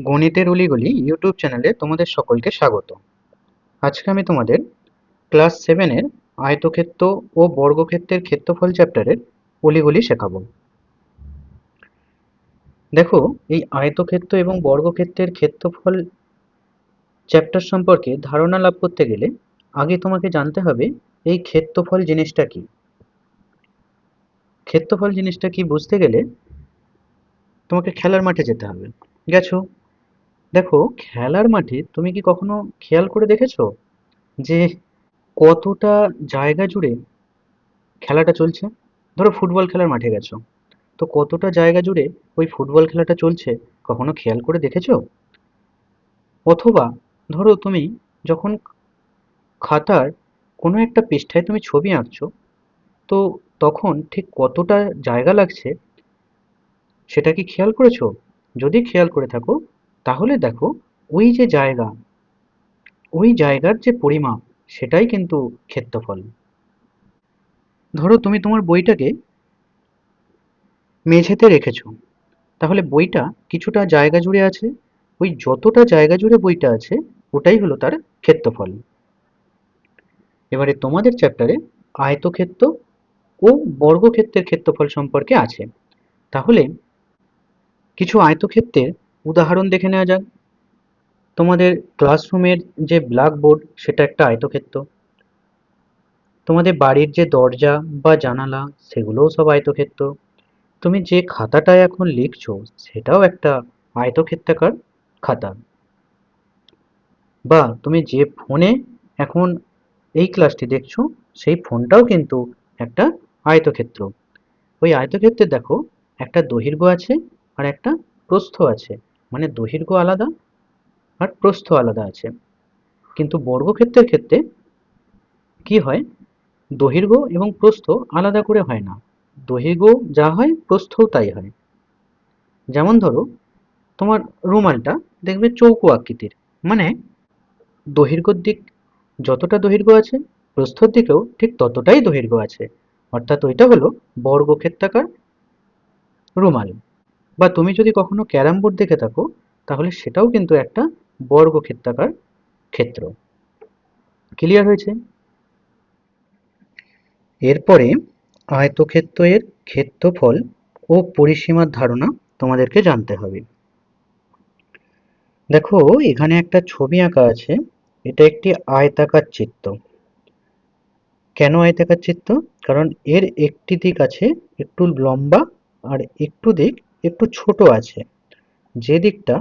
গণিতের অলিগলি ইউটিউব চ্যানেলে তোমাদের সকলকে স্বাগত। আজকে আমি তোমাদের ক্লাস 7-এর আয়তক্ষেত্র ও বর্গক্ষেত্রের ক্ষেত্রফল চ্যাপ্টারের অলিগলি শেখাবো। দেখো, এই আয়তক্ষেত্র এবং বর্গক্ষেত্রের ক্ষেত্রফল চ্যাপ্টার সম্পর্কে ধারণা লাভ করতে গেলে আগে তোমাকে জানতে হবে এই ক্ষেত্রফল জিনিসটা কি। ক্ষেত্রফল জিনিসটা কি বুঝতে গেলে তোমাকে খেলার মাঠে যেতে হবে। গেছো? দেখো, খেলার মাঠে তুমি কি কখনো খেয়াল করে দেখেছো যে কতটা জায়গা জুড়ে খেলাটা চলছে? ধরো ফুটবল খেলার মাঠে গেছো, তো কতটা জায়গা জুড়ে ওই ফুটবল খেলাটা চলছে কখনো খেয়াল করে দেখেছো? অথবা ধরো তুমি যখন খাতার কোনো একটা পৃষ্ঠায় তুমি ছবি আঁকছো, তো তখন ঠিক কতটা জায়গা লাগছে সেটা কি খেয়াল করেছো? যদি খেয়াল করে থাকো তাহলে দেখো, ওই যে জায়গা, ওই জায়গার যে পরিমাপ সেটাই কিন্তু ক্ষেত্রফল। ধরো তুমি তোমার বইটাকে মেঝেতে রেখেছো, তাহলে বইটা কিছুটা জায়গা জুড়ে আছে, ওই যতটা জায়গা জুড়ে বইটা আছে ওটাই হলো তার ক্ষেত্রফল। এবারে তোমাদের চ্যাপ্টারে আয়তক্ষেত্র ও বর্গক্ষেত্রের ক্ষেত্রফল সম্পর্কে আছে, তাহলে কিছু আয়তক্ষেত্রের উদাহরণ দেখে নেওয়া যাক। তোমাদের ক্লাসরুমের যে ব্ল্যাকবোর্ড সেটা একটা আয়তক্ষেত্র, তোমাদের বাড়ির যে দরজা বা জানালা সেগুলোও সব আয়তক্ষেত্র, তুমি যে খাতাটায় এখন লিখছো সেটাও একটা আয়তক্ষেত্রাকার খাতা, বা তুমি যে ফোনে এখন এই ক্লাসটি দেখছো সেই ফোনটাও কিন্তু একটা আয়তক্ষেত্র। ওই আয়তক্ষেত্রে দেখো, একটা দৈর্ঘ্য আছে আর একটা প্রস্থ আছে, মানে দৈর্ঘ্য আলাদা আর প্রস্থ আলাদা আছে। কিন্তু বর্গক্ষেত্রের ক্ষেত্রে কি হয়, দৈর্ঘ্য এবং প্রস্থ আলাদা করে হয় না, দৈর্ঘ্য যা হয় প্রস্থও তাই হয়। যেমন ধরো, তোমার রুমালটা দেখবে চৌকো আকৃতির, মানে দৈর্ঘ্যের দিক যতটা দৈর্ঘ্য আছে প্রস্থর দিকেও ঠিক ততটাই দৈর্ঘ্য আছে, অর্থাৎ ওইটা হলো বর্গক্ষেত্রাকার রুমাল। বা তুমি যদি কখনো ক্যারাম বোর্ড দেখে থাকো তাহলে সেটাও কিন্তু একটা বর্গক্ষেত্রাকার ক্ষেত্র। ক্লিয়ার হয়েছে? এরপরে আয়তক্ষেত্রের ক্ষেত্রফল ও পরিসীমার ধারণা তোমাদেরকে জানতে হবে। দেখো, এখানে একটা ছবি আঁকা আছে, এটা একটি আয়তাকার চিত্র। কেন আয়তাকার চিত্র? কারণ এর একটি দিক আছে একটু লম্বা আর একটু দিক একটু ছোট আছে। যে দিকটা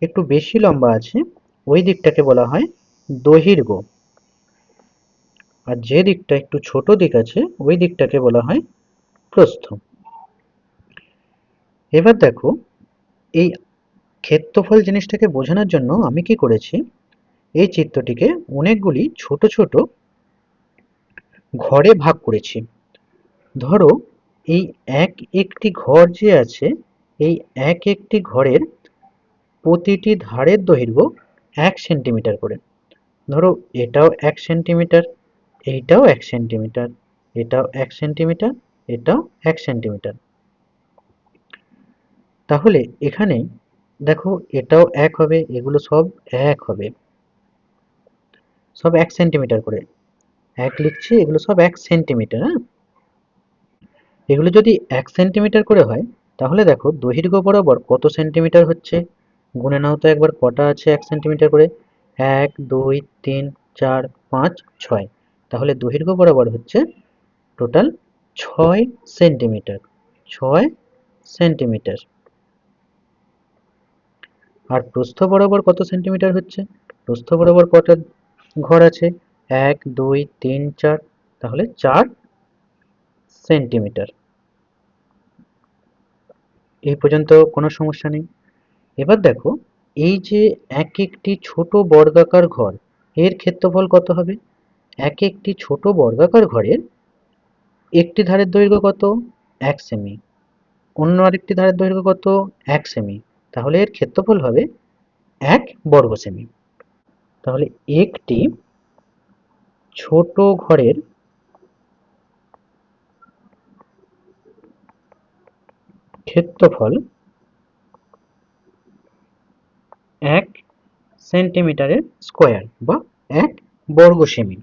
একটু বেশি লম্বা আছে ওই দিকটাকে বলা হয় দৈর্ঘ্য, আর যে দিকটা একটু ছোট দিক আছে ওই দিকটাকে বলা হয় প্রস্থ। এবার দেখো, এই ক্ষেত্রফল জিনিসটাকে বোঝানোর জন্য আমি কি করেছি, এই চিত্রটিকে অনেকগুলি ছোট ছোট ঘরে ভাগ করেছি। ধরো, এই এক একটি ঘর যে আছে, এই এক একটি ঘরের প্রতিটি ধারের দৈর্ঘ্য 1 সেন্টিমিটার করে। ধরো, এটাও 1 সেন্টিমিটার, এইটাও 1 সেন্টিমিটার, এটাও 1 সেন্টিমিটার, এটাও 1 সেন্টিমিটার। তাহলে এখানে দেখো, এটাও এক হবে, এগুলো সব এক হবে, সব 1 সেন্টিমিটার করে। এক লিখছি, এগুলো সব 1 সেন্টিমিটার। হ্যাঁ, এগুলো যদি 1 সেন্টিমিটার করে হয় তাহলে দেখো দৈর্ঘ্য বরাবর কত সেন্টিমিটার হচ্ছে। গুনে নাও তো একবার, কটা আছে 1 সেন্টিমিটার করে? 1 2 3 4 5 6। তাহলে দৈর্ঘ্য বরাবর হচ্ছে টোটাল 6 সেন্টিমিটার। 6 সেন্টিমিটার। আর প্রস্থ বরাবর কত সেন্টিমিটার হচ্ছে? প্রস্থ বরাবর কটা ঘর আছে? 1 2 3 4, তাহলে 4 সেন্টিমিটার। এই পর্যন্ত কোনো সমস্যা নেই। এবার দেখো, এই যে এক একটি ছোট বর্গাকার ঘর, এর ক্ষেত্রফল কত হবে? এক একটি ছোট বর্গাকার ঘরের একটি ধারের দৈর্ঘ্য কত? 1 সেমি। অন্য আরেকটি ধারের দৈর্ঘ্য কত? 1 সেমি। তাহলে এর ক্ষেত্রফল হবে 1 বর্গ সেমি। তাহলে একটি ছোট ঘরের ক্ষেত্রফল 1 সেন্টিমিটারের স্কোয়ার বা 1 বর্গ সেমি।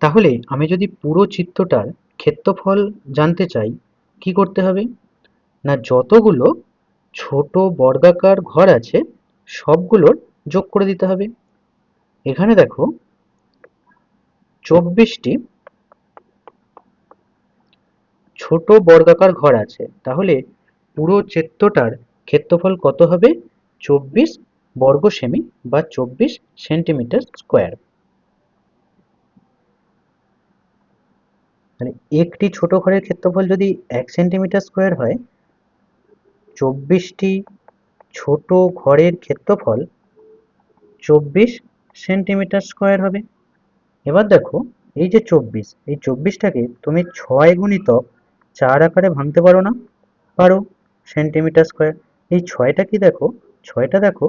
তাহলে আমি যদি পুরো চিত্রটার ক্ষেত্রফল জানতে চাই, কি করতে হবে? না, যতগুলো ছোট বর্গাকার ঘর আছে সবগুলোর যোগ করে দিতে হবে। এখানে দেখো 24টি ছোট বর্গাকার ঘর আছে, তাহলে পুরো চিত্রটার ক্ষেত্রফল কত হবে? 24 বর্গ সেমি বা 24 সেন্টিমিটার স্কোয়ার। মানে একটি ছোট ঘরের ক্ষেত্রফল যদি 1 সেন্টিমিটার স্কোয়ার হয়, 24টি ছোট ঘরের ক্ষেত্রফল 24 সেন্টিমিটার স্কোয়ার হবে। এবার দেখো, এই যে 24, এই 24টাকে তুমি 6 গুণিতক 4 আকারে ভাঙতে পারো না? পারো। Centimetre square. এই 6টা কি দেখো? 6টা দেখো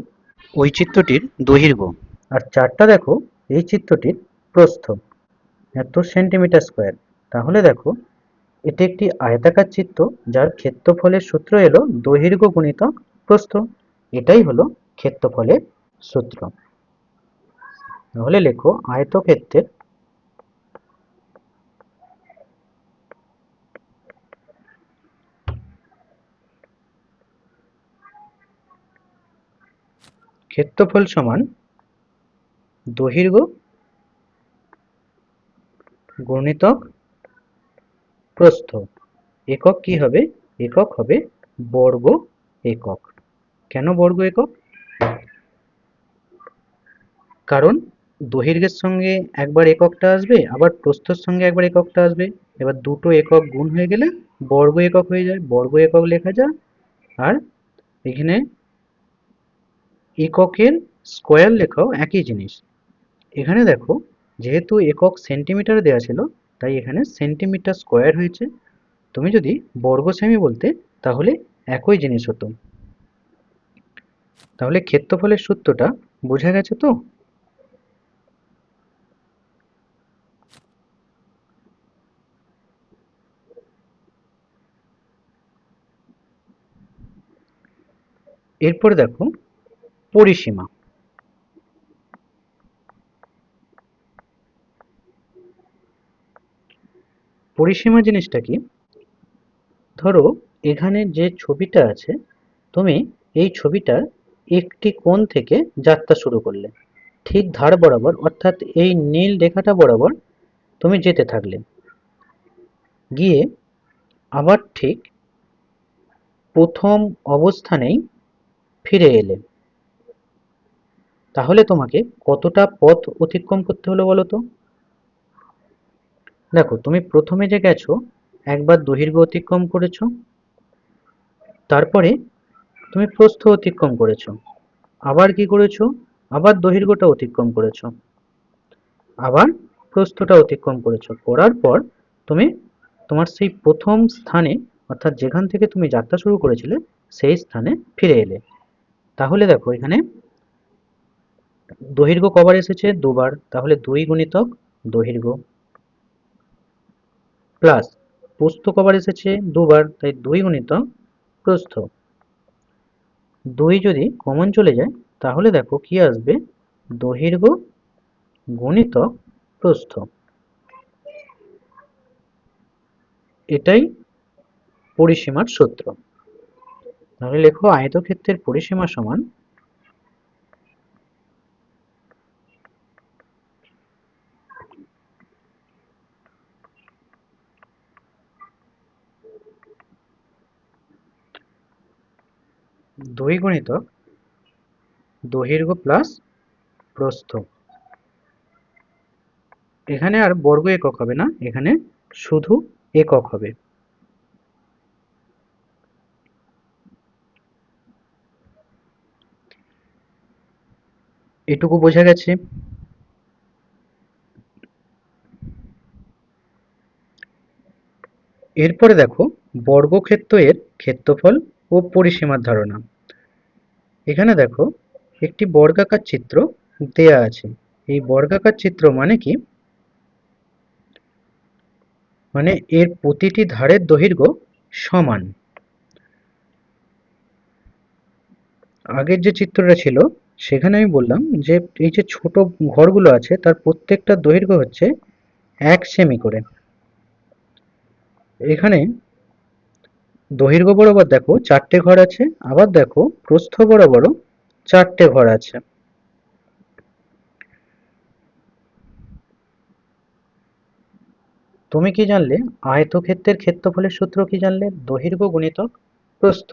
ওই চিত্রটির দৈর্ঘ্য, আর 4টা দেখো এই চিত্রটির প্রস্থ, এত সেন্টিমিটার স্কোয়ার। তাহলে দেখো, এটি একটি আয়তাকার চিত্র যার ক্ষেত্রফলের সূত্র এলো দৈর্ঘ্য গুণিতক প্রস্থ। এটাই হলো ক্ষেত্রফলের সূত্র। তাহলে লেখো, আয়তক্ষেত্রের ক্ষেত্রফল সমান দৈর্ঘ্য গুণিতক প্রস্থ। একক কি হবে? একক হবে বর্গ একক। কেন বর্গ একক? কারণ দৈর্ঘ্যের সঙ্গে একবার এককটা আসবে, আবার প্রস্থের সঙ্গে একবার এককটা আসবে। এবার দুটো একক গুণ হয়ে গেলে বর্গ একক হয়ে যায়, বর্গ একক লেখা যায়। আর এখানে এককের স্কোয়ার লেখাও একই জিনিস। এখানে দেখো, যেহেতু একক সেন্টিমিটার দেওয়া ছিল, তাই এখানে সেন্টিমিটার স্কোয়ার হয়েছে। তুমি যদি বর্গ সেমি বলতে, তাহলে একই জিনিস হতো। তাহলে ক্ষেত্রফলের সূত্রটা বোঝা গেছে তো? এরপরে দেখো পরিসীমা। পরিসীমা জিনিসটা কি? ধরো, এখানে যে ছবিটা আছে, তুমি এই ছবিটার একটি কোণ থেকে যাত্রা শুরু করলে, ঠিক ধার বরাবর, অর্থাৎ এই নীল রেখাটা বরাবর তুমি যেতে থাকলে, গিয়ে আবার ঠিক প্রথম অবস্থানেই ফিরে এলে। তাহলে তোমাকে কতটা পথ অতিক্রম করতে হলো বলো তো? দেখো, তুমি প্রথমে যে গেছো, একবার দৈর্ঘ্য অতিক্রম করেছো, তারপরে তুমি প্রস্থ অতিক্রম করেছো, আবার কি করেছো? আবার দৈর্ঘ্যটা অতিক্রম করেছো, আবার প্রস্থটা অতিক্রম করেছো। করার পর তুমি তোমার সেই প্রথম স্থানে, অর্থাৎ যেখান থেকে তুমি যাত্রা শুরু করেছিলে, সেই স্থানে ফিরে এলে। তাহলে দেখো, এখানে দৈর্ঘ্য কবার এসেছে? দুবার। তাহলে 2 গুণিতক দৈর্ঘ্য, প্লাস প্রস্থ কবার এসেছে? দুবার, তাই 2 গুণিতক প্রস্থ। 2 যদি কমন চলে যায়, তাহলে দেখো কি আসবে? দৈর্ঘ্য গুণিতক প্রস্থ। এটাই পরিসীমার সূত্র। তাহলে লেখো, আয়তক্ষেত্রের পরিসীমা সমান দুই গুণিতক দৈর্ঘ্য প্লাস প্রস্থ। এখানে আর বর্গ একক হবে না, এখানে শুধু একক হবে। এটুকু বোঝা গেছে। এরপরে দেখো বর্গক্ষেত্র এর ক্ষেত্রফল ও পরিসীমার ধারণা। এখানে দেখো, একটি বর্গাকার চিত্র দেয়া আছে। এই বর্গাকার চিত্র মানে কি? মানে এর প্রতিটি ধারের দৈর্ঘ্য সমান। আগের যে চিত্রটা ছিল সেখানে আমি বললাম যে এই যে ছোট ঘরগুলো আছে তার প্রত্যেকটা দৈর্ঘ্য হচ্ছে 1 সেমি করে। এখানে দৈর্ঘ্য বরাবর দেখো 4টে ঘর আছে, আবার দেখো প্রস্থ বরাবরও 4টে ঘর আছে। তুমি কি জানলে আয়তক্ষেত্রের ক্ষেত্রফলের সূত্র কি জানলে? দৈর্ঘ্য গুণিতক প্রস্থ।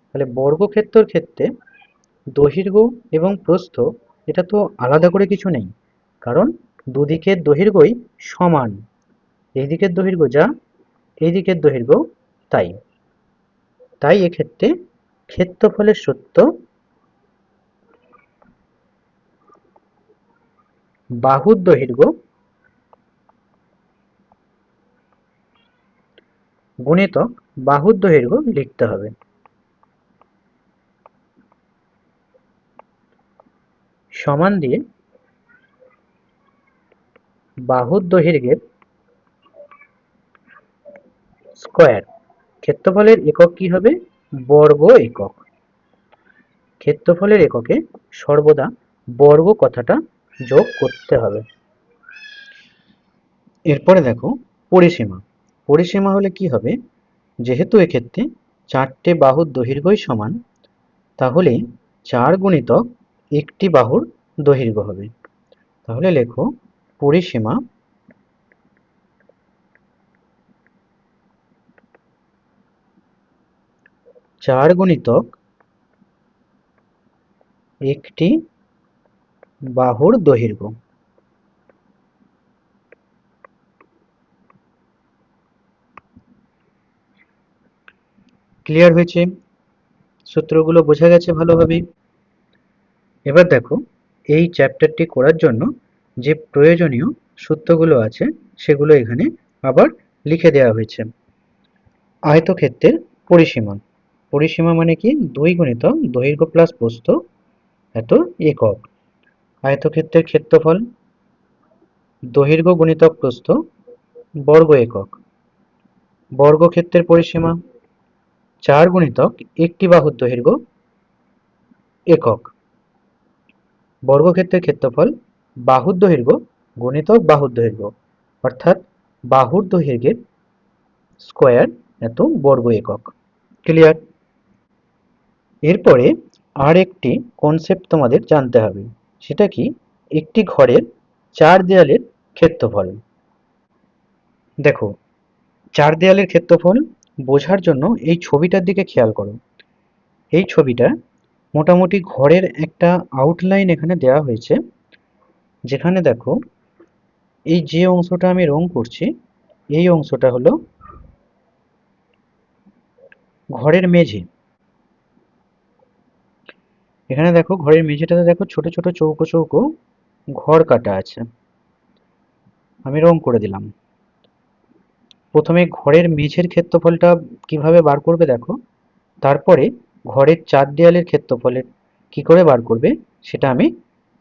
তাহলে বর্গক্ষেত্রের ক্ষেত্রে দৈর্ঘ্য এবং প্রস্থ এটা তো আলাদা করে কিছু নেই, কারণ দুদিকের দৈর্ঘ্যই সমান। এই দিকের দৈর্ঘ্য যা, এই দিকের দৈর্ঘ্য তাই। তাই এক্ষেত্রে ক্ষেত্রফলের সূত্র বাহুর দৈর্ঘ্য গুণিতক বাহুর দৈর্ঘ্য লিখতে হবে। সমান দিয়ে বাহুর দৈর্ঘ্যের স্কয়ার। ক্ষেত্রফলের একক কি হবে? বর্গ একক। ক্ষেত্রফলের এককে সর্বদা বর্গ কথাটা যোগ করতে হবে। এরপরে দেখো পরিসীমা। পরিসীমা হলে কি হবে? যেহেতু এক্ষেত্রে 4টে বাহুর দৈর্ঘ্যই সমান, তাহলে 4 গুণিতক একটি বাহুর দৈর্ঘ্য হবে। তাহলে লেখো পরিসীমা 4 গুণিতক একটি বাহুর দৈর্ঘ্য। ক্লিয়ার হয়েছে? সূত্রগুলো বোঝা গেছে ভালোভাবে? এবার দেখো এই চ্যাপ্টারটি করার জন্য যে প্রয়োজনীয় সূত্রগুলো আছে সেগুলো এখানে আবার লিখে দেওয়া হয়েছে। আয়তক্ষেত্রের পরিসীমা। পরিসীমা মানে কি? 2 গুণিতক দৈর্ঘ্য প্লাস প্রস্থ এত একক। আয়তক্ষেত্রের ক্ষেত্রফল দৈর্ঘ্য গুণিতক প্রস্থ বর্গ একক। বর্গক্ষেত্রের পরিসীমা 4 গুণিতক একটি বাহুর দৈর্ঘ্য একক। বর্গক্ষেত্রের ক্ষেত্রফল বাহুর দৈর্ঘ্য গুণিতক বাহুর দৈর্ঘ্য, অর্থাৎ বাহুর দৈর্ঘ্যের স্কয়ার এত বর্গ একক। ক্লিয়ার? এরপরে আর একটি কনসেপ্ট তোমাদের জানতে হবে, সেটা কি? একটি ঘরের 4 দেয়ালের ক্ষেত্রফল। দেখো 4 দেয়ালের ক্ষেত্রফল বোঝার জন্য এই ছবিটার দিকে খেয়াল করো। এই ছবিটা মোটামুটি ঘরের একটা আউটলাইন এখানে দেওয়া হয়েছে, যেখানে দেখো এই যে অংশটা আমি রং করছি এই অংশটা হলো ঘরের মেঝে। এখানে দেখো ঘরের মেঝেটাতে দেখো ছোট ছোট চৌকো চৌকো ঘর কাটা আছে, আমি রং করে দিলাম। প্রথমে ঘরের মেঝের ক্ষেত্রফলটা কিভাবে বার করবে দেখো, তারপরে ঘরের 4 দেয়ালের ক্ষেত্রফলের কি করে বার করবে সেটা আমি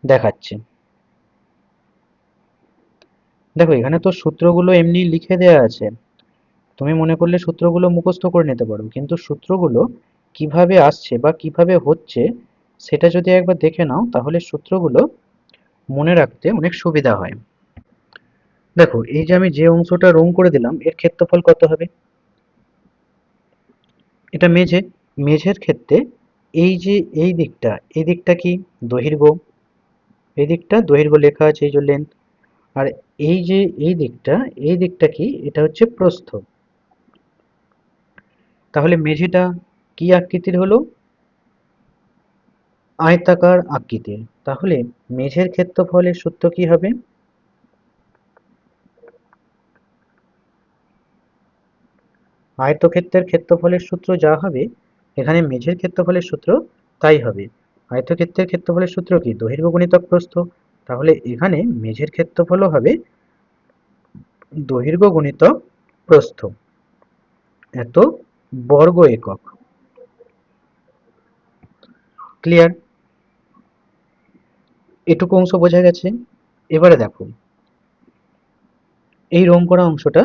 দেখাচ্ছি। দেখো এখানে তো সূত্রগুলো এমনি লিখে দেওয়া আছে, তুমি মনে করলে সূত্রগুলো মুখস্থ করে নিতে পারো, কিন্তু সূত্রগুলো কিভাবে আসছে বা কিভাবে হচ্ছে সেটা যদি একবার দেখে নাও তাহলে সূত্রগুলো মনে রাখতে অনেক সুবিধা হয়। দেখো এই যে আমি যে অংশটা রং করে দিলাম এর ক্ষেত্রফল কত হবে? এটা মেঝে। মেঝের ক্ষেত্রে এই যে এই দিকটা কি? দৈর্ঘ্য। এই দিকটা দৈর্ঘ্য লেখা আছে, এই যে লেন্থ। আর এই যে এই দিকটা কি? এটা হচ্ছে প্রস্থ। তাহলে মেঝেটা কি আকৃতির হলো? আয়তাকার আকৃতির। তাহলে মেঝের ক্ষেত্রফলের সূত্র কি হবে? আয়তক্ষেত্রের ক্ষেত্রফলের সূত্র যা হবে এখানে মেঝের ক্ষেত্রফলের সূত্র তাই হবে। আয়তক্ষেত্রের ক্ষেত্রফলের সূত্র কি? দৈর্ঘ্য গুণিতক প্রস্থ। তাহলে এখানে মেঝের ক্ষেত্রফলও হবে দৈর্ঘ্য গুণিতক প্রস্থ এত বর্গ একক। ক্লিয়ার? এটুকু অংশ বোঝা গেছে? এবারে দেখো এই রং করা অংশটা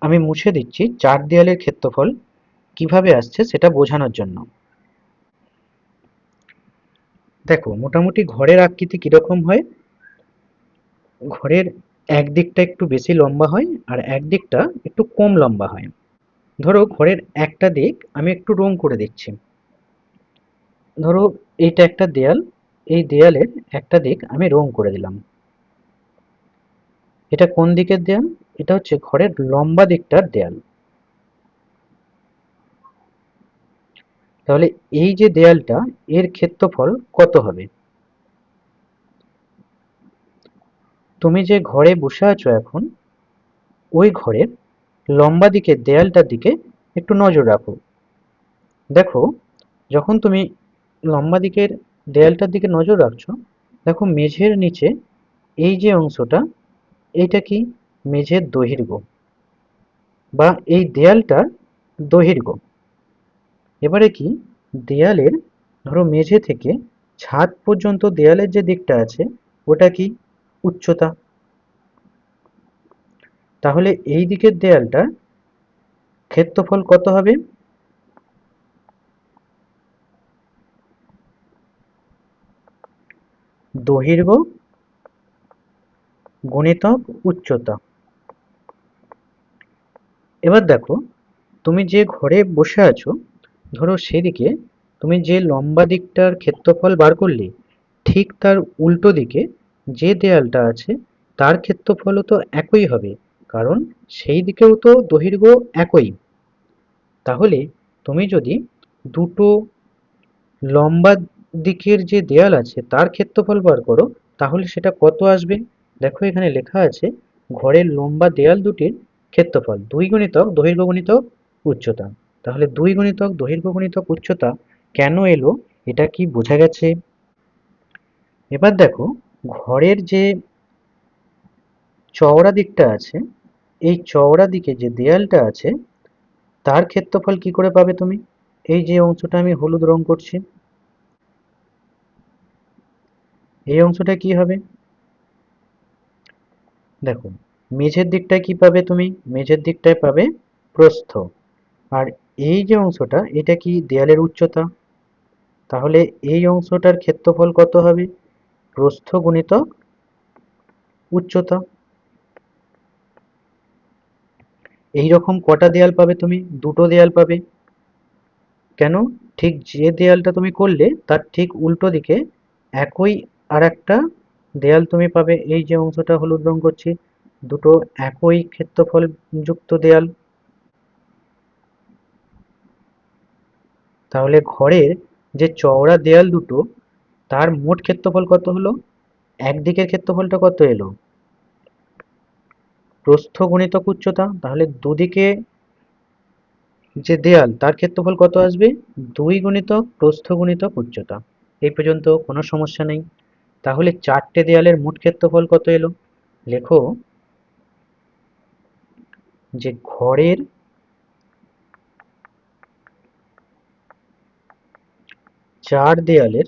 আমি মুছে দিচ্ছি 4 দেয়ালের ক্ষেত্রফল কিভাবে আসছে সেটা বোঝানোর জন্য। দেখো মোটামুটি ঘরের আকৃতি কিরকম হয়। ঘরের একদিকটা একটু বেশি লম্বা হয় আর একদিকটা একটু কম লম্বা হয়। ধরো ঘরের একটা দিক আমি একটু রং করে দিচ্ছি। ধরো এইটা একটা দেয়াল, এই দেয়ালের একটা দিক আমি রং করে দিলাম। এটা কোন দিকের দেয়াল? এটা হচ্ছে ঘরের লম্বা দিকটার দেয়াল। তাহলে এই যে দেয়ালটা, এর ক্ষেত্রফল কত হবে? তুমি যে ঘরে বসে আছো এখন, ওই ঘরের লম্বা দিকের দেয়ালটার দিকে একটু নজর রাখো। দেখো যখন তুমি লম্বা দিকের দেয়ালটার দিকে নজর রাখছো, দেখো মেঝের নিচে এই যে অংশটা, এইটা কি? মেঝের দৈর্ঘ্য বা এই দেয়ালটার দৈর্ঘ্য। এবারে কি, দেয়ালের, ধরো মেঝে থেকে ছাদ পর্যন্ত দেয়ালের যে দিকটা আছে ওটা কি? উচ্চতা। তাহলে এই দিকের দেয়ালটার ক্ষেত্রফল কত হবে? দৈর্ঘ্য গুণিতক উচ্চতা। এবার দেখো তুমি যে ঘরে বসে আছো, ধরো সেদিকে তুমি যে লম্বা দিকটার ক্ষেত্রফল বার করলে, ঠিক তার উল্টো দিকে যে দেয়ালটা আছে তার ক্ষেত্রফলও তো একই হবে, কারণ সেই দিকেও তো দৈর্ঘ্য একই। তাহলে তুমি যদি দুটো লম্বা দিকের যে দেয়াল আছে তার ক্ষেত্রফল বার করো, তাহলে সেটা কত আসবে? দেখো এখানে লেখা আছে ঘরের লম্বা দেয়াল দুটির ক্ষেত্রফল 2 গুণিতক দৈর্ঘ্য গুণিতক উচ্চতা। তাহলে 2 গুণিতক দৈর্ঘ্য গুণিতক উচ্চতা কেন এলো, এটা কি বোঝা গেছে? এবার দেখো ঘরের যে চওড়া দিকটা আছে, এই চওড়া দিকে যে দেয়ালটা আছে তার ক্ষেত্রফল কি করে পাবে তুমি? এই যে অংশটা আমি হলুদ রং করছি, এই অংশটা কি হবে? দেখো মেঝের দিকটায় কি পাবে তুমি? মেঝের দিকটায় পাবে প্রস্থ। আর এই যে অংশটা, এটা কি? দেয়ালের উচ্চতা। তাহলে এই অংশটার ক্ষেত্রফল কত হবে? প্রস্থ গুণিতক উচ্চতা। এই রকম কটা দেয়াল পাবে তুমি? দুটো দেয়াল পাবে। কেন? ঠিক যে দেয়ালটা তুমি করলে তার ঠিক উল্টো দিকে একই আর একটা দেয়াল তুমি পাবে। এই যে অংশটা হলুদ রং করছি, দুটো একই ক্ষেত্রফল যুক্ত দেয়াল। তাহলে ঘরের যে চওড়া দেয়াল দুটো, তার মোট ক্ষেত্রফল কত হলো? একদিকের ক্ষেত্রফলটা কত এলো? প্রস্থ গুণিতক উচ্চতা। তাহলে দুদিকে যে দেয়াল তার ক্ষেত্রফল কত আসবে? 2 গুণিতক প্রস্থ গুণিতক উচ্চতা। এই পর্যন্ত কোনো সমস্যা নেই। তাহলে চারটে দেয়ালের মোট ক্ষেত্রফল কত এলো? লেখো যে ঘরের চার দেয়ালের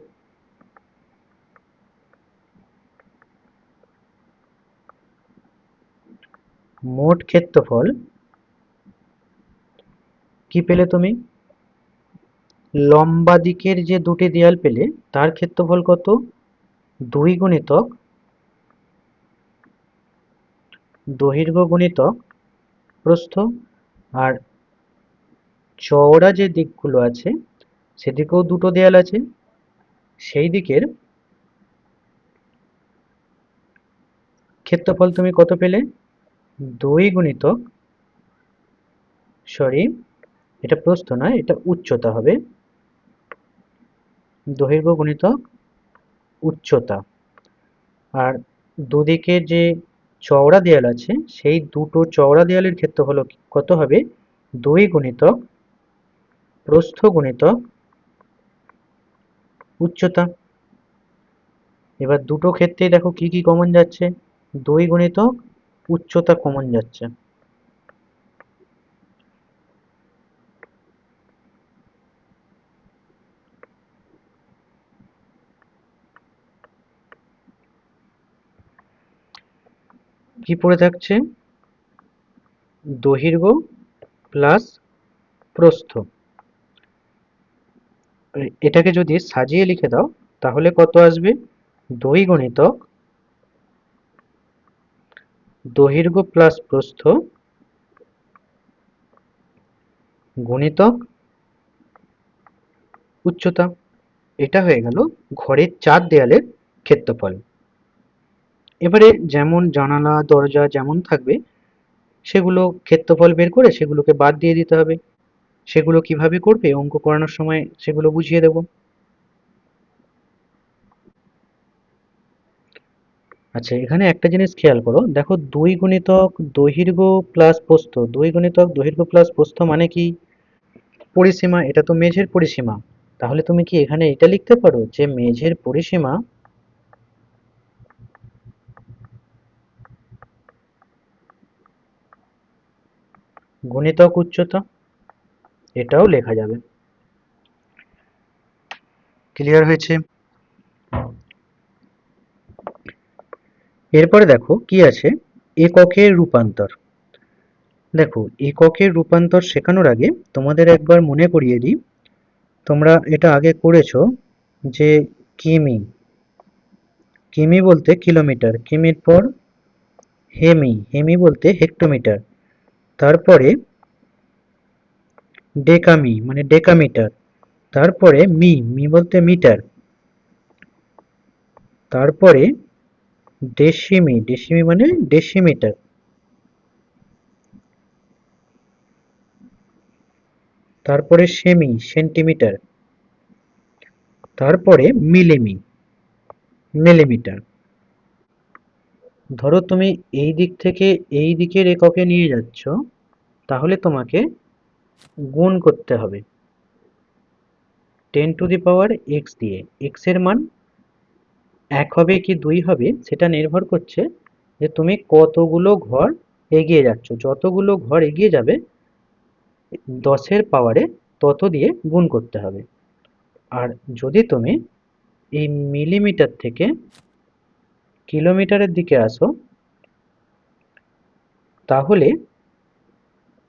মোট ক্ষেত্রফল কি পেলে তুমি? লম্বা দিকের যে দুটি দেয়াল পেলে তার ক্ষেত্রফল কত? 2 গুণিতক দৈর্ঘ্য গুণিতক প্রস্থ। আর চওড়া যে দিকগুলো আছে সেদিকেও দুটো দেয়াল আছে, সেই দিকের ক্ষেত্রফল তুমি কত পেলে? 2 গুণিতক, সরি এটা প্রস্থ নয়, এটা উচ্চতা হবে, দৈর্ঘ্য গুণিতক উচ্চতা। আর দুদিকে যে চওড়া দেয়াল আছে সেই দুটো চওড়া দেয়ালের ক্ষেত্রফল কত হবে? 2 গুণিতক প্রস্থ গুণিতক উচ্চতা। এবার দুটো ক্ষেত্রেই দেখো কি কি কমন যাচ্ছে? 2 গুণিতক উচ্চতা কমন যাচ্ছে। কি পড়ে থাকছে? দৈর্ঘ্য প্লাস প্রস্থ। এটাকে যদি সাজিয়ে লিখে দাও তাহলে কত আসবে? 2 গুণিতক দৈর্ঘ্য প্লাস প্রস্থ গুণিতক উচ্চতা। এটা হয়ে গেল ঘরের 4 দেয়ালের ক্ষেত্রফল। এবারে যেমন জানালা দরজা যেমন থাকবে সেগুলো ক্ষেত্রফল বের করে সেগুলোকে বাদ দিয়ে দিতে হবে। সেগুলো কিভাবে করবে অঙ্ক করানোর সময় সেগুলো বুঝিয়ে দেব। আচ্ছা, এখানে একটা জিনিস খেয়াল করো, দেখো 2 গুণিতক দৈর্ঘ্য প্লাস প্রস্থ, 2 গুণিতক দৈর্ঘ্য প্লাস প্রস্থ মানে কি? পরিসীমা, এটা তো মেঝের পরিসীমা। তাহলে তুমি কি এখানে এটা লিখতে পারো যে মেঝের পরিসীমা গুণিতক উচ্চতা, এটাও লেখা যাবে। ক্লিয়ার হয়েছে? এরপরে দেখো কি আছে, এককের রূপান্তর। দেখো এককের রূপান্তর শেখানোর আগে তোমাদের একবার মনে করিয়ে দিই, তোমরা এটা আগে করেছো যে কিমি, কিমি বলতে কিলোমিটার, কিমির পর হেমি, হেমি বলতে হেক্টোমিটার, তারপরে ডেকামি মানে ডেকামিটার, তারপরে মি, মি বলতে মিটার, তারপরে ডেসিমি, ডেসিমি মানে ডেসিমিটার, তারপরে সেমি সেন্টিমিটার, তারপরে মিলিমি মিলিমিটার। ধরো তুমি এই দিক থেকে এই দিকের এককে নিয়ে যাচ্ছ, তাহলে তোমাকে গুণ করতে হবে 10 টু দি পাওয়ার এক্স দিয়ে। এক্স এর মান 1 হবে কি 2 হবে সেটা নির্ভর করছে যে তুমি কতগুলো ঘর এগিয়ে যাচ্ছ। যতগুলো ঘর এগিয়ে যাবে 10 এর পাওয়ারে তত দিয়ে গুণ করতে হবে। আর যদি তুমি এই মিলিমিটার থেকে কিলোমিটারের দিকে আসো, তাহলে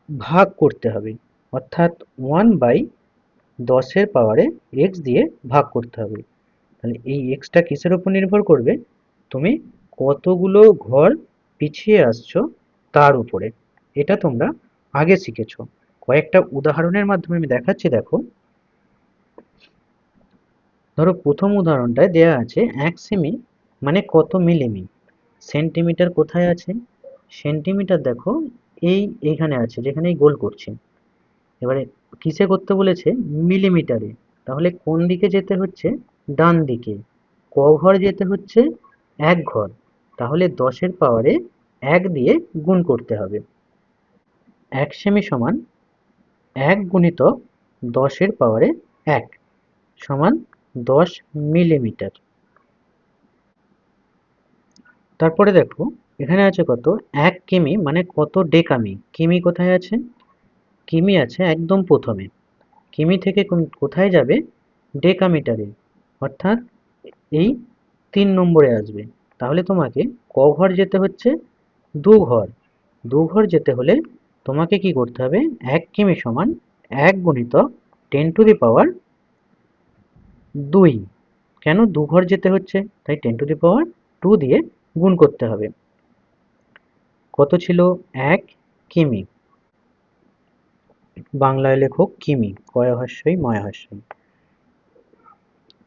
ভাগ করতে হবে, অর্থাৎ 1/10 এর পাওয়ারে এক্স দিয়ে ভাগ করতে হবে। তাহলে এই এক্সটা কিসের উপর নির্ভর করবে? তুমি কতগুলো ঘর পিছিয়ে আসছো তার উপরে। এটা তোমরা আগে শিখেছো। কয়েকটা উদাহরণের মাধ্যমে আমি দেখাচ্ছি, দেখো। ধরো প্রথম উদাহরণটায় দেয়া আছে 1 সেমি মানে কত মিলিমি। সেন্টিমিটার কোথায় আছে? সেন্টিমিটার দেখো এইখানে আছে, যেখানে গোল করছি। এবারে কিসে করতে বলেছে? মিলিমিটারে। তাহলে কোন দিকে যেতে হচ্ছে? ডান দিকে। ক ঘর যেতে হচ্ছে? 1 ঘর। তাহলে 10 এর পাওয়ারে 1 দিয়ে গুণ করতে হবে। 1 সেমি সমান 1 গুণিতক 10 এর পাওয়ারে 1 সমান 10 মিলিমিটার। তারপরে দেখো এখানে আছে কত? 1 কিমি মানে কত ডেকামি। কিমি কোথায় আছে? কিমি আছে একদম প্রথমে। কিমি থেকে কোথায় যাবে? ডেকামিটারে, অর্থাৎ এই 3 নম্বরে আসবে। তাহলে তোমাকে ক ঘর যেতে হচ্ছে? 2 ঘর। 2 ঘর যেতে হলে তোমাকে কি করতে হবে? 1 কিমি সমান 1 গুণিতক 10 টু দি পাওয়ার 2। কেন 2 ঘর যেতে হচ্ছে? তাই 10 টু দি পাওয়ার 2 দিয়ে গুণ করতে হবে। কত ছিল? 1 কিমি। বাংলায় লেখো কিমি, কয় হস্যই ময় হস্যই।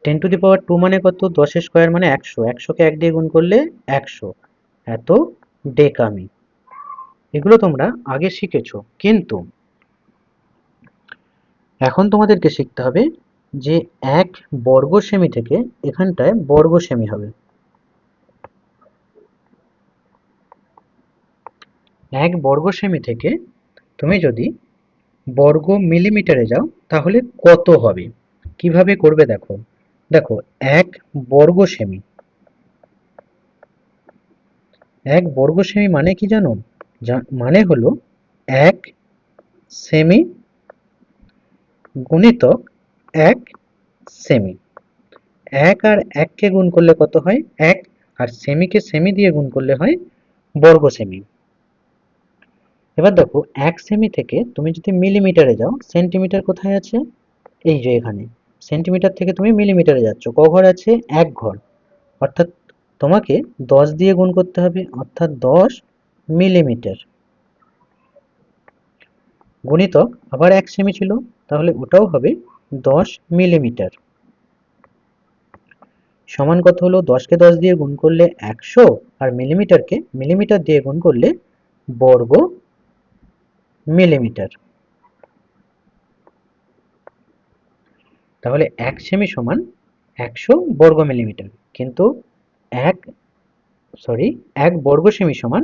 10 টু দি পাওয়ার 2 মানে কত? 10 এর স্কয়ার মানে 100, 100 কে 1 দিয়ে গুণ করলে 100, এত ডেকামি। এগুলো তোমরা আগে শিখেছো, কিন্তু এখন তোমাদেরকে শিখতে হবে যে 1 বর্গ সেমি থেকে এখানটায় বর্গ সেমি হবে। 1 বর্গ সেমি থেকে তুমি যদি বর্গ মিলিমিটারে যাও তাহলে কত হবে? কিভাবে করবে দেখো। দেখো 1 বর্গ সেমি, 1 বর্গ সেমি মানে কি জানো? মানে হলো 1 সেমি গুণিতক 1 সেমি। 1 আর 1 কে গুণ করলে কত হয়? 1, আর সেমিকে সেমি দিয়ে গুণ করলে হয় বর্গ সেমি। এবার দেখো 1 সেমি থেকে তুমি যদি মিলিমিটারে যাও, সেন্টিমিটার কোথায় আছে? এই যে এখানে। সেন্টিমিটার থেকে তুমি মিলিমিটারে যাচ্ছ, ক ঘর আছে? এক ঘর। অর্থাৎ তোমাকে 10 দিয়ে গুণ করতে হবে, অর্থাৎ 10 মিলিমিটার। গুণিতক আবার 1 সেমি ছিল, তাহলে ওটাও হবে 10 মিলিমিটার। সমান কত হলো? 10কে 10 দিয়ে গুণ করলে 100, আর মিলিমিটারকে মিলিমিটার দিয়ে গুণ করলে বর্গ মিলিমিটার। তাহলে 1 সেমি সমান 100 বর্গ মিলিমিটার, কিন্তু এক সরি 1 বর্গ সেমি সমান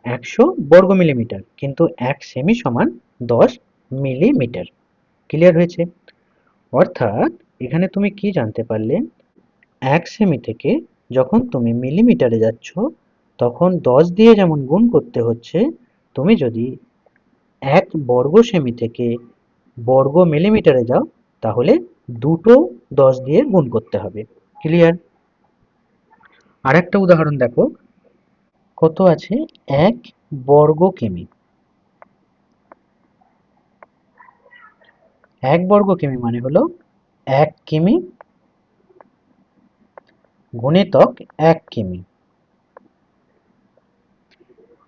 100 বর্গ মিলিমিটার, কিন্তু 1 সেমি সমান 10 মিলিমিটার। ক্লিয়ার হয়েছে? অর্থাৎ এখানে তুমি কি জানতে পারলে? 1 সেমি থেকে যখন তুমি মিলিমিটারে যাচ্ছ, তখন 10 দিয়ে যেমন গুণ করতে হচ্ছে, তুমি যদি 1 বর্গ সেমি থেকে বর্গ মিলিমিটারে যাও, তাহলে দুটো 10 দিয়ে গুণ করতে হবে। ক্লিয়ার? আরেকটা উদাহরণ দেখো, কত আছে? 1 বর্গ কিমি। 1 বর্গ কিমি মানে হলো 1 কিমি গুণিতক 1 কিমি।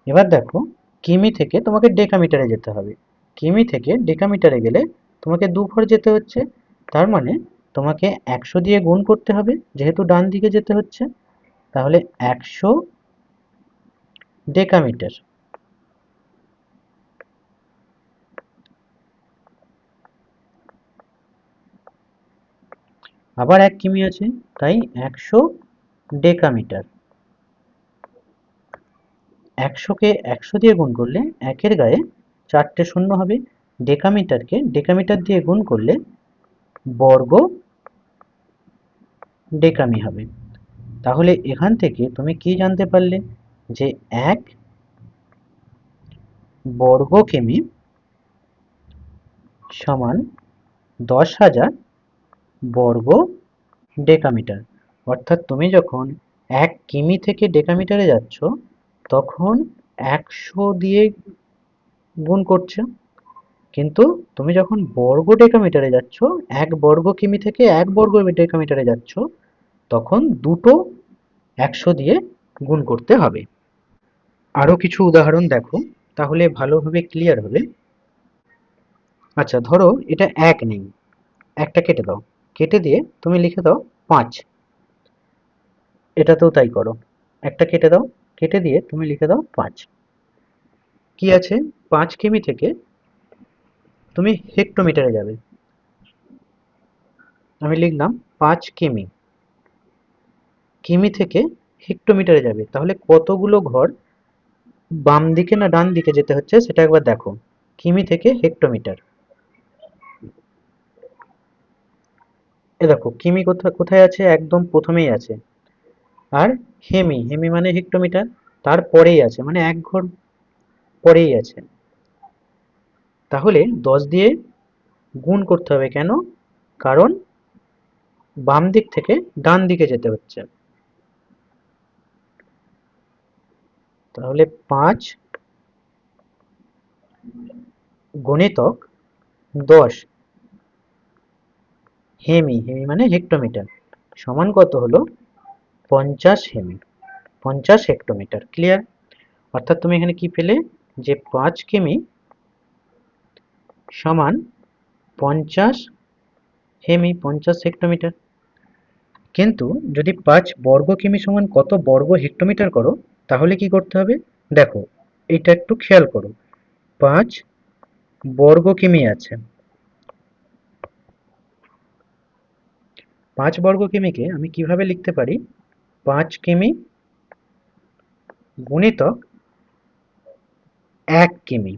এবার দেখো, কিমি থেকে তোমাকে ডেকামিটারে যেতে হবে। কিমি থেকে ডেকামিটারে গেলে তোমাকে 2 ঘর যেতে হচ্ছে, তার মানে তোমাকে 100 দিয়ে গুণ করতে হবে, যেহেতু ডান দিকে যেতে হচ্ছে। তাহলে 100 ডেকামিটার। আবার 1 কিমি আছে, তাই 100 ডেকামিটার। 100কে 100 দিয়ে গুণ করলে 1-এর গায়ে 4টে শূন্য হবে। ডেকামিটারকে ডেকামিটার দিয়ে গুণ করলে বর্গ ডেকামি হবে। তাহলে এখান থেকে তুমি কি জানতে পারলে? যে 1 বর্গ কিমি সমান 10,000 বর্গ ডেকামিটার। অর্থাৎ তুমি যখন 1 কিমি থেকে ডেকামিটারে যাচ্ছ, তখন 100 দিয়ে গুণ করছো, কিন্তু তুমি যখন বর্গ ডেকামিটারে যাচ্ছ, 1 বর্গ কিমি থেকে 1 বর্গ ডেকামিটারে যাচ্ছ, তখন দুটো 100 দিয়ে গুণ করতে হবে। আরো কিছু উদাহরণ দেখো, তাহলে ভালোভাবে ক্লিয়ার হবে। আচ্ছা, ধরো এটা 1 নেই, একটা কেটে দাও, কেটে দিয়ে তুমি লিখে দাও 5। এটাতেও তাই করো, একটা কেটে দাও, কেটে দিয়ে তুমি লিখে দাও 5। কি আছে? 5 কিমি থেকে তুমি হেক্টোমিটারে যাবে। আমি লিখলাম 5 কিমি। কিমি থেকে হেক্টোমিটারে যাবে, তাহলে কতগুলো ঘর বাম দিকে না ডান দিকে যেতে হচ্ছে সেটা একবার দেখো। কিমি থেকে হেক্টোমিটার, এ দেখো কিমি কোথায় কোথায় আছে? একদম প্রথমেই আছে। আর হেমি, হেমি মানে হেক্টোমিটার, তার পরেই আছে, মানে 1 ঘর পরেই আছে। তাহলে 10 দিয়ে গুণ করতে হবে, কেন? কারণ বাম দিক থেকে ডান দিকে যেতে হচ্ছে। তাহলে 5 গুণিতক 10 হেমি, হেমি মানে হেক্টোমিটার, সমান কত হলো? 50 হেমি, 50 হেক্টোমিটার। ক্লিয়ার? অর্থাৎ তুমি এখানে কি পেলে? যে 5 কিমি সমান 50 হেমি, 50 হেক্টোমিটার। কিন্তু যদি 5 বর্গ কিমি সমান কত বর্গ হেক্টোমিটার করো, তাহলে কি করতে হবে? দেখো, এটা একটু খেয়াল করো। 5 বর্গ কিমি আছে, 5 বর্গ কিমিকে আমি কিভাবে লিখতে পারি? 5 কিমি গুণিতক 1 কিমি।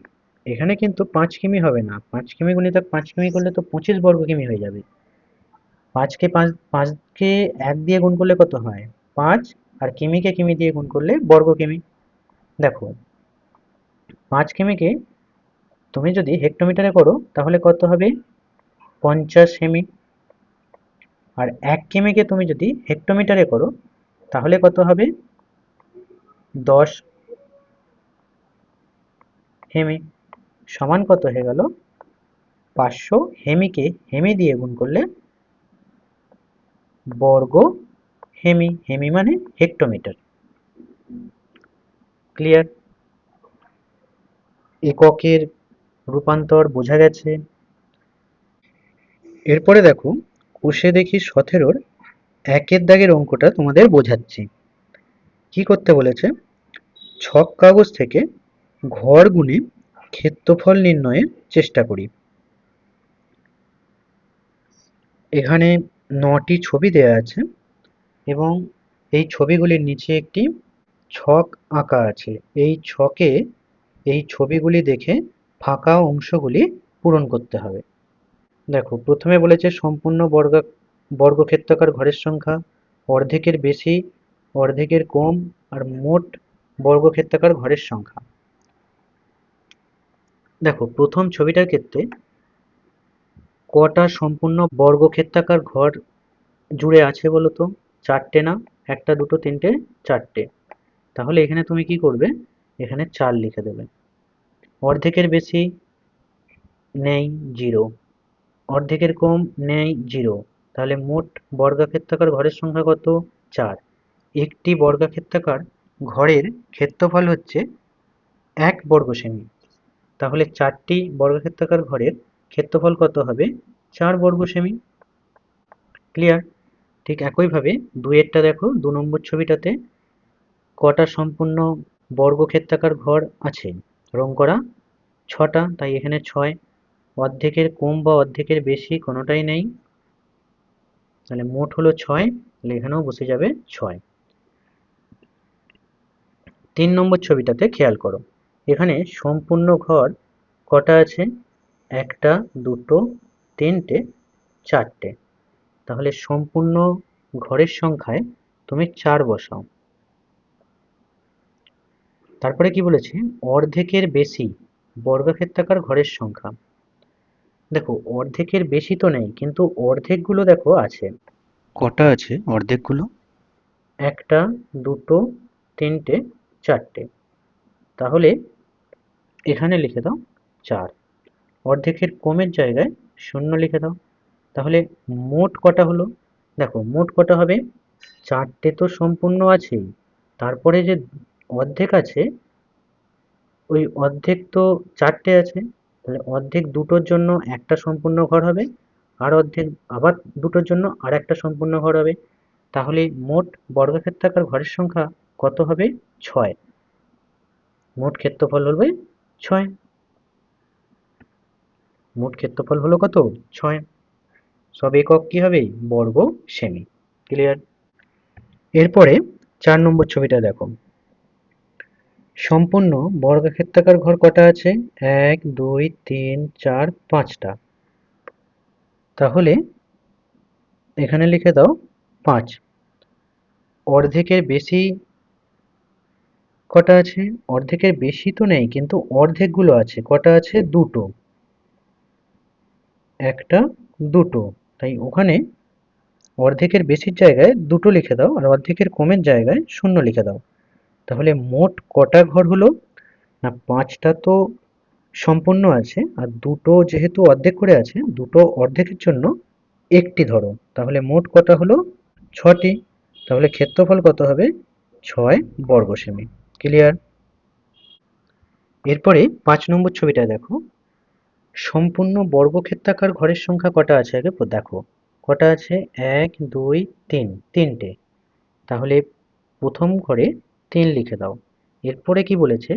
এখানে কিন্তু 5 কিমি হবে না, 5 কিমি গুণিতক 5 কিমি করলে তো 25 বর্গ কিমি হয়ে যাবে। 5কে 1 দিয়ে গুণ করলে কত হয়? 5, আর কিমিকে কিমি দিয়ে গুণ করলে বর্গ কিমি। দেখো, 5 কিমিকে তুমি যদি হেক্টোমিটারে করো, তাহলে কত হবে? 50 হেমি। আর 1 কিমিকে তুমি যদি হেক্টোমিটারে করো, তাহলে কত হবে? 10 হেমি। সমান কত হয়ে গেল? 500 হেমিকে হেমি দিয়ে গুণ করলে বর্গ হেমি, হেমি মানে হেক্টোমিটার। ক্লিয়ার? এককের রূপান্তর বোঝা গেছে। এরপরে দেখো কোষে দেখি 17-র একের দাগের অঙ্কটা তোমাদের বোঝাচ্ছি। কি করতে বলেছে, ছক কাগজ থেকে ঘর গুনে ক্ষেত্রফল নির্ণয়ের চেষ্টা করি। এখানে 9টি ছবি দেয়া আছে এবং এই ছবিগুলির নিচে একটি ছক আঁকা আছে। এই ছকে এই ছবিগুলি দেখে ফাঁকা অংশগুলি পূরণ করতে হবে। দেখো প্রথমে বলেছে সম্পূর্ণ বর্গক্ষেত্রাকার ঘরের সংখ্যা, অর্ধেকের বেশি, অর্ধেকের কম, আর মোট বর্গক্ষেত্রাকার ঘরের সংখ্যা। দেখো প্রথম ছবিটার ক্ষেত্রে কটা সম্পূর্ণ বর্গক্ষেত্রাকার ঘর জুড়ে আছে বলো তো? 4টে না? 1টা 2টো 3টে 4টে। তাহলে এখানে তুমি কি করবে, এখানে 4 লিখে দেবে। অর্ধেকের বেশি নেই, 0। অর্ধেকের কম নেই, 0। তাহলে মোট বর্গক্ষেত্রাকার ঘরের সংখ্যা কত? 4। একটি বর্গক্ষেত্রাকার ঘরের ক্ষেত্রফল হচ্ছে 1 বর্গ সেমি। তাহলে 4টি বর্গক্ষেত্রাকার ঘরের ক্ষেত্রফল কত হবে? 4 বর্গ সেমি। ক্লিয়ার? ঠিক একইভাবে 2-এরটা দেখো, 2 নম্বর ছবিটাতে কটা সম্পূর্ণ বর্গক্ষেত্রাকার ঘর আছে? রং করা 6টা, তাই এখানে 6। অর্ধেকের কম বা অর্ধেকের বেশি কোনোটাই নেই, তাহলে মোট হলো 6, তাহলে এখানেও বসে যাবে 6। 3 নম্বর ছবিটাতে খেয়াল করো, এখানে সম্পূর্ণ ঘর কটা আছে? 1টা 2টো 3টে 4টে। তাহলে সম্পূর্ণ ঘরের সংখ্যায় তুমি 4 বসাও। তারপরে কি বলেছে, অর্ধেকের বেশি বর্গক্ষেত্রাকার ঘরের সংখ্যা। দেখো অর্ধেকের বেশি তো নেই, কিন্তু অর্ধেকগুলো দেখো আছে। কটা আছে অর্ধেকগুলো? 1টা 2টো 3টে 4টে। তাহলে এখানে লিখে দাও 4। অর্ধেকের কমের জায়গায় 0 লিখে দাও। তাহলে মোট কটা হলো? দেখো মোট কটা হবে? 4টে তো সম্পূর্ণ আছেই, তারপরে যে অর্ধেক আছে, ওই অর্ধেক তো 4টে আছে, তাহলে অর্ধেক 2টোর জন্য একটা সম্পূর্ণ ঘর হবে, আর অর্ধেক আবার 2টোর জন্য আর একটা সম্পূর্ণ ঘর হবে। তাহলে মোট বর্গক্ষেত্রাকার ঘরের সংখ্যা কত হবে? 6। মোট ক্ষেত্রফল হবে 6। মোট ক্ষেত্রফল হলো কত? 6। সব একক কি হবে? বর্গ সেমি। ক্লিয়ার? এরপরে 4 নম্বর ছবিটা দেখো, সম্পূর্ণ বর্গক্ষেত্রাকার ঘর কটা আছে? 1 2 3 4 5টা। তাহলে এখানে লিখে দাও 5। অর্ধেকের বেশি কটা আছে? অর্ধেকের বেশি তো নেই, কিন্তু অর্ধেকগুলো আছে। কটা আছে? 2টো। 1টা 2টো, তাই ওখানে অর্ধেকের বেশির জায়গায় 2টো লিখে দাও, আর অর্ধেকের কমের জায়গায় 0 লিখে দাও। তাহলে মোট কটা ঘর হলো? না 5টা তো সম্পূর্ণ আছে, আর 2টো যেহেতু অর্ধেক করে আছে, 2টো অর্ধেকের জন্য একটি ধরো। তাহলে মোট কটা হলো? 6টি। তাহলে ক্ষেত্রফল কত হবে? 6 বর্গ সেমি। ক্লিয়ার? এরপরে 5 নম্বর ছবিটা দেখো, সম্পূর্ণ বর্গক্ষেত্রাকার ঘরের সংখ্যা কটা আছে আগে দেখো। কটা আছে? 1 2 3, 3টে। তাহলে প্রথম ঘরে 3 লিখে দাও। এরপরে কি বলেছে,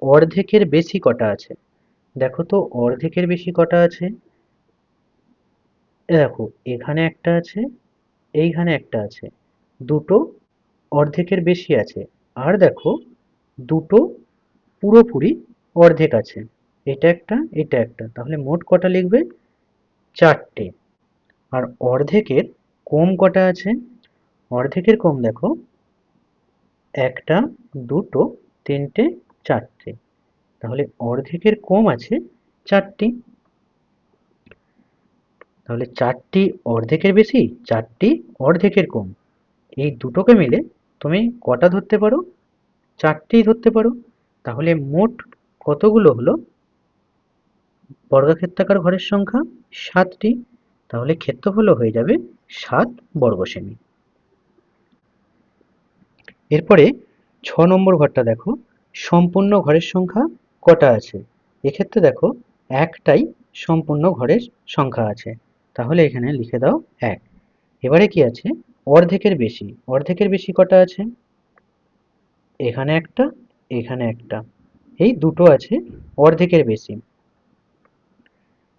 অর্ধেকের বেশি কটা আছে? দেখো তো অর্ধেকের বেশি কটা আছে। দেখো এখানে একটা আছে, এইখানে একটা আছে, 2টো অর্ধেকের বেশি আছে। আর দেখো 2টো পুরোপুরি অর্ধেক আছে। এটা একটা, এটা একটা। তাহলে মোট কটা লিখবে? 4টে। আর অর্ধেকের কম কটা আছে? অর্ধেকের কম দেখো 1টা 2টো 3টে 4টে। তাহলে অর্ধেকের কম আছে 4টি। তাহলে 4টি অর্ধেকের বেশি, 4টি অর্ধেকের কম। এই দুটোকে মিলে তুমি কটা ধরতে পারো? 4টি ধরতে পারো। তাহলে মোট কতগুলো হলো বর্গক্ষেত্রাকার ঘরের সংখ্যা? 7টি। তাহলে ক্ষেত্রফলও হয়ে যাবে 7 বর্গ সেমি। এরপরে 6 নম্বর ঘরটা দেখো, সম্পূর্ণ ঘরের সংখ্যা কটা আছে? এক্ষেত্রে দেখো একটাই সম্পূর্ণ ঘরের সংখ্যা আছে, তাহলে এখানে লিখে দাও 1। এবারে কি আছে? অর্ধেকের বেশি। অর্ধেকের বেশি কটা আছে? এখানে একটা, এখানে একটা, এই দুটো আছে অর্ধেকের বেশি,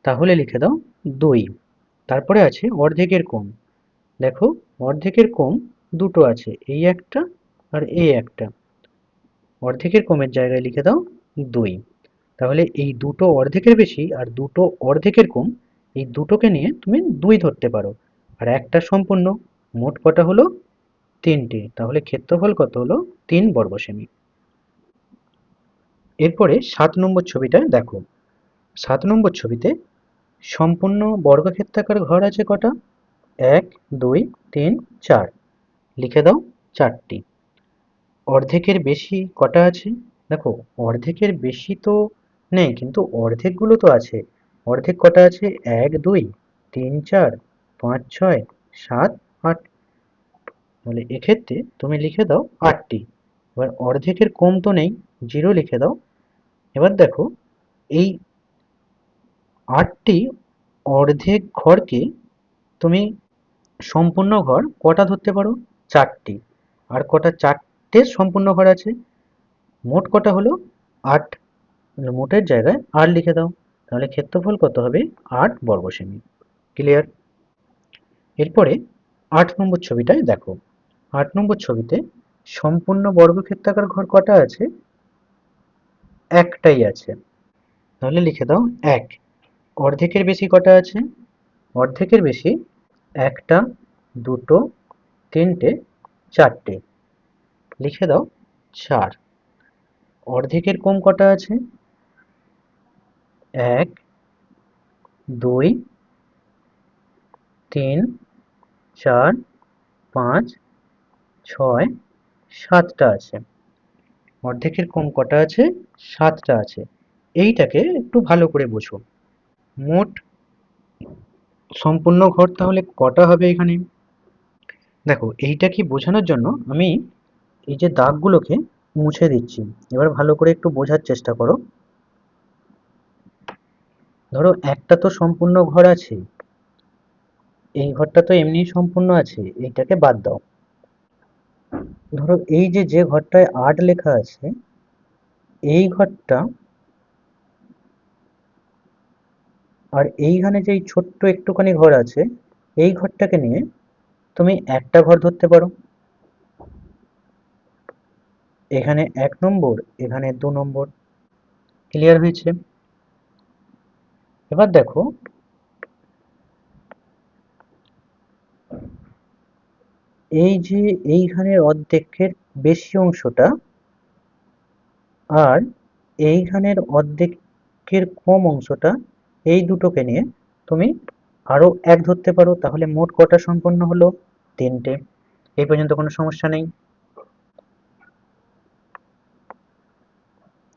তাহলে লিখে দাও 2। তারপরে আছে অর্ধেকের কম। দেখো অর্ধেকের কম দুটো আছে, এই একটা আর এই একটা, অর্ধেকের কমের জায়গায় লিখে দাও 2। তাহলে এই দুটো অর্ধেকের বেশি আর দুটো অর্ধেকের কম, এই দুটোকে নিয়ে তুমি 2 ধরতে পারো, আর একটা সম্পূর্ণ। মোট কটা হলো? 3টে, তাহলে ক্ষেত্রফল কত হলো? 3 বর্গ সেমি। এরপরে 7 নম্বর ছবিটা দেখো। 7 নম্বর ছবিতে সম্পূর্ণ বর্গক্ষেত্রাকার ঘর আছে কটা? 1 2 3 4, লিখে দাও 4টি। অর্ধেকের বেশি কটা আছে? দেখো অর্ধেকের বেশি তো নেই, কিন্তু অর্ধেকগুলো তো আছে। অর্ধেক কটা আছে? 1 2 3 4 5 6 7 8, তাহলে এক্ষেত্রে তুমি লিখে দাও 8টি। এবার অর্ধেকের কম তো নেই, 0 লিখে দাও। এবার দেখো এই 8টি অর্ধেক ঘরকে তুমি সম্পূর্ণ ঘর কটা ধরতে পারো? 4টি। আর কটা 4টে সম্পূর্ণ ঘর আছে? মোট কটা হলো? 8। মোটের জায়গায় 8 লিখে দাও, তাহলে ক্ষেত্রফল কত হবে? 8 বর্গ সেমি। ক্লিয়ার? এরপরে 8 নম্বর ছবিটায় দেখো। 8 নম্বর ছবিতে সম্পূর্ণ বর্গক্ষেত্রাকার ঘর কটা আছে? একটাই আছে, তাহলে লিখে দাও 1। অর্ধেকের বেশি কটা আছে? অর্ধেকের বেশি একটা, দুটো, তিনটে, চারটে, লিখে দাও 4। অর্ধেকের কম কটা আছে? 1 2 3 4 5 6 7টা আছে। অর্ধেকের কম কটা আছে? 7টা আছে। এইটাকে একটু ভালো করে বোঝো। মোট সম্পূর্ণ ঘর তাহলে কটা হবে এখানে? দেখো এইটা কি বোঝানোর জন্য আমি এই যে দাগগুলোকে মুছে দিচ্ছি। এবার ভালো করে একটু বোঝার চেষ্টা করো। ধরো একটা তো সম্পূর্ণ ঘর আছে, এই ঘরটা তো এমনি সম্পূর্ণ আছে, এইটাকে বাদ দাও। ধরো এই যে যে ঘরটায় 8 লেখা আছে, এই ঘরটা আর এইখানে যে এই ছোট্ট একটুখানি ঘর আছে, এই ঘরটাকে নিয়ে তুমি একটা ঘর ধরতে পারো। এখানে 1 নম্বর, এখানে 2 নম্বর। ক্লিয়ার হয়েছে? এবার দেখো এই যে এইখানের অর্ধেকের বেশি অংশটা আর এইখানের অর্ধেকের কম অংশটা, এই দুটোকে নিয়ে তুমি আরো 1 ধরতে পারো, তাহলে মোট কটা সম্পন্ন হলো? 3টে। এই পর্যন্ত কোনো সমস্যা নেই।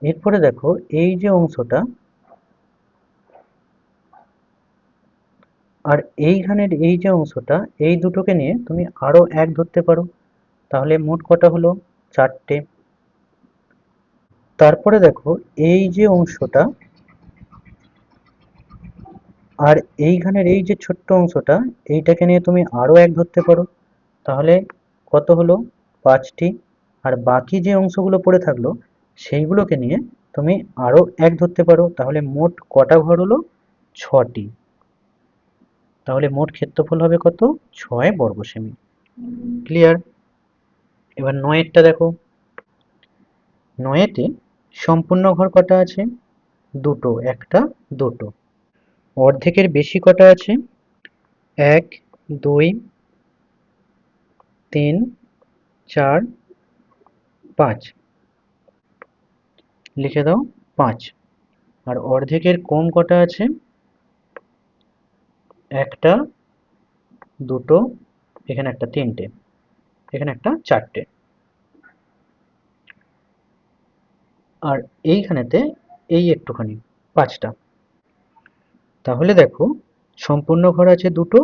এরপরে দেখো এই যে অংশটা আর এইখানের এই যে অংশটা, এই দুটোকে নিয়ে তুমি আরো 1 ধরতে পারো, তাহলে মোট কটা হলো? 4টে। তারপরে দেখো এই যে অংশটা আর এইখানের এই যে ছোট্ট অংশটা, এইটাকে নিয়ে তুমি আরো 1 ধরতে পারো, তাহলে কত হলো? 5টি। আর বাকি যে অংশগুলো পড়ে থাকলো সেইগুলোকে নিয়ে তুমি আরো 1 ধরতে পারো, তাহলে মোট কটা ঘর হলো? 6টি। তাহলে মোট ক্ষেত্রফল হবে কত? 6 বর্গ সেমি। ক্লিয়ার? এবার 9এরটা দেখো। 9এতে সম্পূর্ণ ঘর কটা আছে? দুটো, একটা, দুটো। অর্ধেকের বেশি কটা আছে? 1 2 3 4 5, লিখে দাও 5। আর অর্ধেকের কম কটা আছে? একটা, দুটো, এখানে একটা, তিনটে, এখানে একটা, চারটে। আর এইখানেতে এই একটুখানি, 5টা। তাহলে দেখো সম্পূর্ণ ঘর আছে দুটো,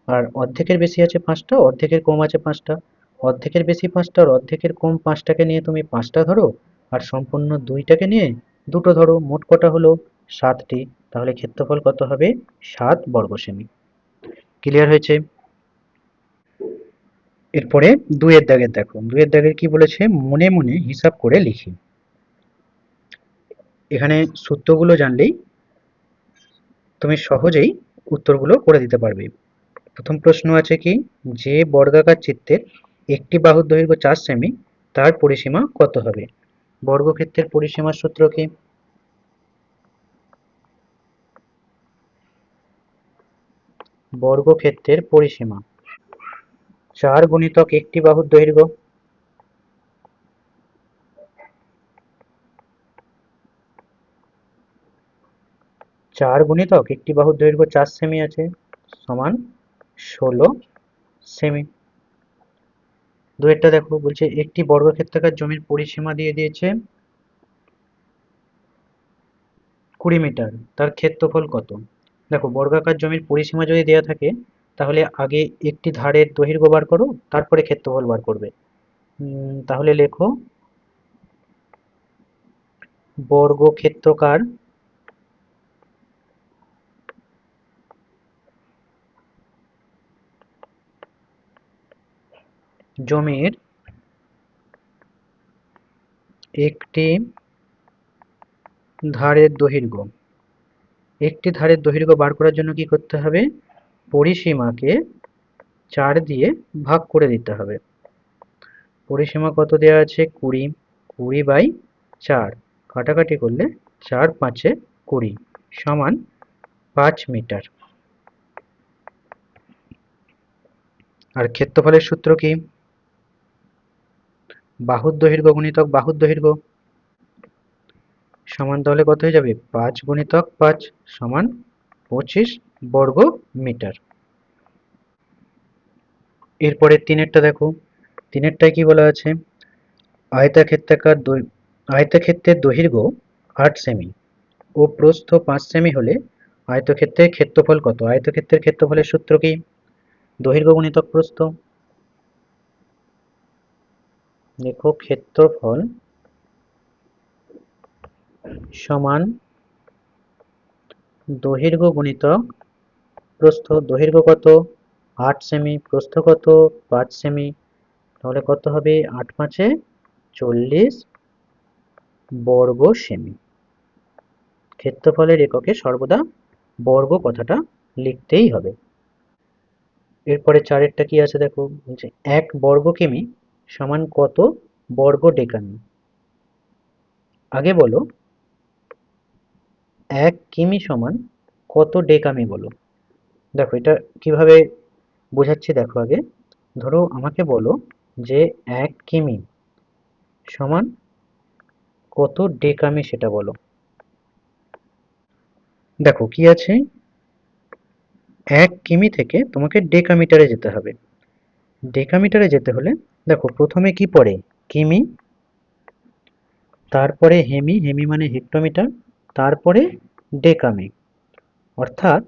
আর অর্ধেকের বেশি আছে পাঁচটা, অর্ধেকের কম আছে পাঁচটা। অর্ধেকের বেশি পাঁচটা আর অর্ধেকের কম পাঁচটাকে নিয়ে তুমি পাঁচটা ধরো, আর সম্পূর্ণ দুইটাকে নিয়ে দুটো ধরো, মোট কটা হলো? সাতটি। তাহলে ক্ষেত্রফল কত হবে? 7 বর্গ সেমি। ক্লিয়ার হয়েছে? এরপরে দুইয়ের দাগের দেখো, দুইয়ের দাগের কি বলেছে? মনে মনে হিসাব করে লিখি। এখানে সূত্রগুলো জানলেই তুমি সহজেই উত্তরগুলো করে দিতে পারবে। প্রথম প্রশ্ন আছে কি, যে বর্গাকার চিত্রের একটি বাহুর দৈর্ঘ্য 4 সেমি, তার পরিসীমা কত হবে? বর্গক্ষেত্রের পরিসীমার সূত্র কি? বর্গক্ষেত্রের পরিসীমা 4 গুণিতক একটি বাহুর দৈর্ঘ্য। 4 গুণিতক একটি বাহুর দৈর্ঘ্য 4 সেমি আছে, সমান 16 সেমি। দুইটা দেখো, বলছে একটি বর্গক্ষেত্রাকার জমির পরিসীমা দিয়ে দিয়েছে 20 মিটার, তার ক্ষেত্রফল কত? দেখো, বর্গাকার জমির পরিসীমা যদি দেওয়া থাকে, তাহলে আগে একটি ধারের দৈর্ঘ্য বার করো, তারপরে ক্ষেত্রফল বার করবে। তাহলে লেখো, বর্গক্ষেত্রকার জমির একটি ধারের দৈর্ঘ্য, একটি ধারের দৈর্ঘ্য বার করার জন্য কি করতে হবে? পরিসীমাকে 4 দিয়ে ভাগ করে দিতে হবে। পরিসীমা কত দেওয়া আছে? 20। 20/4 কাটাকাটি করলে 4 5 20 সমান 5 মিটার। আর ক্ষেত্রফলের সূত্র কি? বাহুর দৈর্ঘ্য গুণিতক বাহুর দৈর্ঘ্য সমান, তাহলে কত হয়ে যাবে? 5 গুণিতক 5 সমান 25 বর্গ মিটার। এরপরে তিনেরটা দেখো, তিনেরটায় কি বলা আছে? আয়তক্ষেত্রাকার আয়তক্ষেত্রের দৈর্ঘ্য 8 সেমি ও প্রস্থ 5 সেমি হলে আয়তক্ষেত্রের ক্ষেত্রফল কত? আয়তক্ষেত্রের ক্ষেত্রফলের সূত্র কি? দৈর্ঘ্য গুণিতক প্রস্থ। দেখো, ক্ষেত্রফল সমান দৈর্ঘ্য গুণিতক প্রস্থ। দৈর্ঘ্য কত? 8 সেমি, প্রস্থ কত? 5 সেমি। তাহলে কত হবে? 8 5 40 বর্গ সেমি। ক্ষেত্রফলের এককে সর্বদা বর্গ কথাটা লিখতেই হবে। এরপরে চারেরটা কি আছে দেখো, বলছে 1 বর্গ কিমি সমান কত বর্গ ডেকামি? আগে বলো, 1 কিমি সমান কত ডেকামি বলো। দেখো, এটা কিভাবে বোঝাচ্ছি দেখো। আগে ধরো আমাকে বলো যে 1 কিমি সমান কত ডেকামি, সেটা বলো। দেখো কি আছে, 1 কিমি থেকে তোমাকে ডেকামিটারে যেতে হবে। ডেকামিটারে যেতে হলে দেখো, প্রথমে কি পড়ে? কিমি, তারপরে হেমি, হেমি মানে হেক্টোমিটার, তারপরে ডেকামি। অর্থাৎ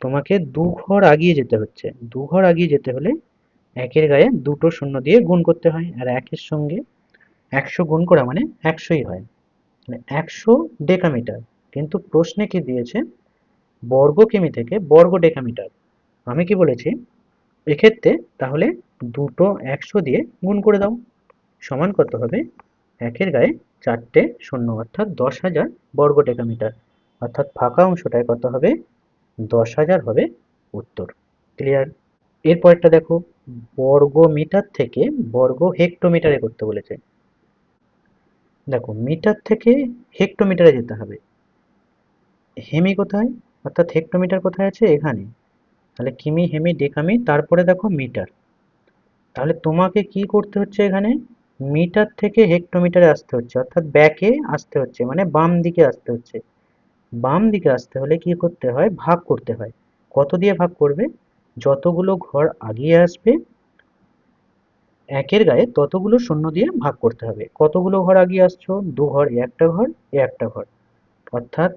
তোমাকে 2 ঘর আগিয়ে যেতে হচ্ছে। 2 ঘর আগিয়ে যেতে হলে একের গায়ে দুটো শূন্য দিয়ে গুণ করতে হয়, আর একের সঙ্গে 100 গুণ করা মানে 100ই হয়, মানে 100 ডেকামিটার। কিন্তু প্রশ্নে কি দিয়েছে? বর্গ কিমি থেকে বর্গ ডেকামিটার। আমি কি বলেছি এক্ষেত্রে? তাহলে দুটো 100 দিয়ে গুণ করে দাও, সমান কত হবে? একের গায়ে চারটে শূন্য, অর্থাৎ 10,000 বর্গ ডেকামিটার। অর্থাৎ ফাঁকা অংশটায় কত হবে? 10,000 হবে উত্তর। ক্লিয়ার? এরপরটা দেখো, বর্গ মিটার থেকে বর্গ হেক্টোমিটারে করতে বলেছে। দেখো, মিটার থেকে হেক্টোমিটারে যেতে হবে। হেমি কোথায়, অর্থাৎ হেক্টোমিটার কোথায় আছে? এখানে। তাহলে কিমি, হেমি, ডেকামি, তারপরে দেখো মিটার। তাহলে তোমাকে কি করতে হচ্ছে? এখানে মিটার থেকে হেক্টোমিটারে আসতে হচ্ছে, অর্থাৎ ব্যাকে আসতে হচ্ছে, মানে বাম দিকে আসতে হচ্ছে। বাম দিকে আসতে হলে কি করতে হয়? ভাগ করতে হয়। কত দিয়ে ভাগ করবে? যতগুলো ঘর আগিয়ে আসবে একের গায়ে ততগুলো শূন্য দিয়ে ভাগ করতে হবে। কতগুলো ঘর আগিয়ে আসছো? 2 ঘর, একটা ঘর, একটা ঘর। অর্থাৎ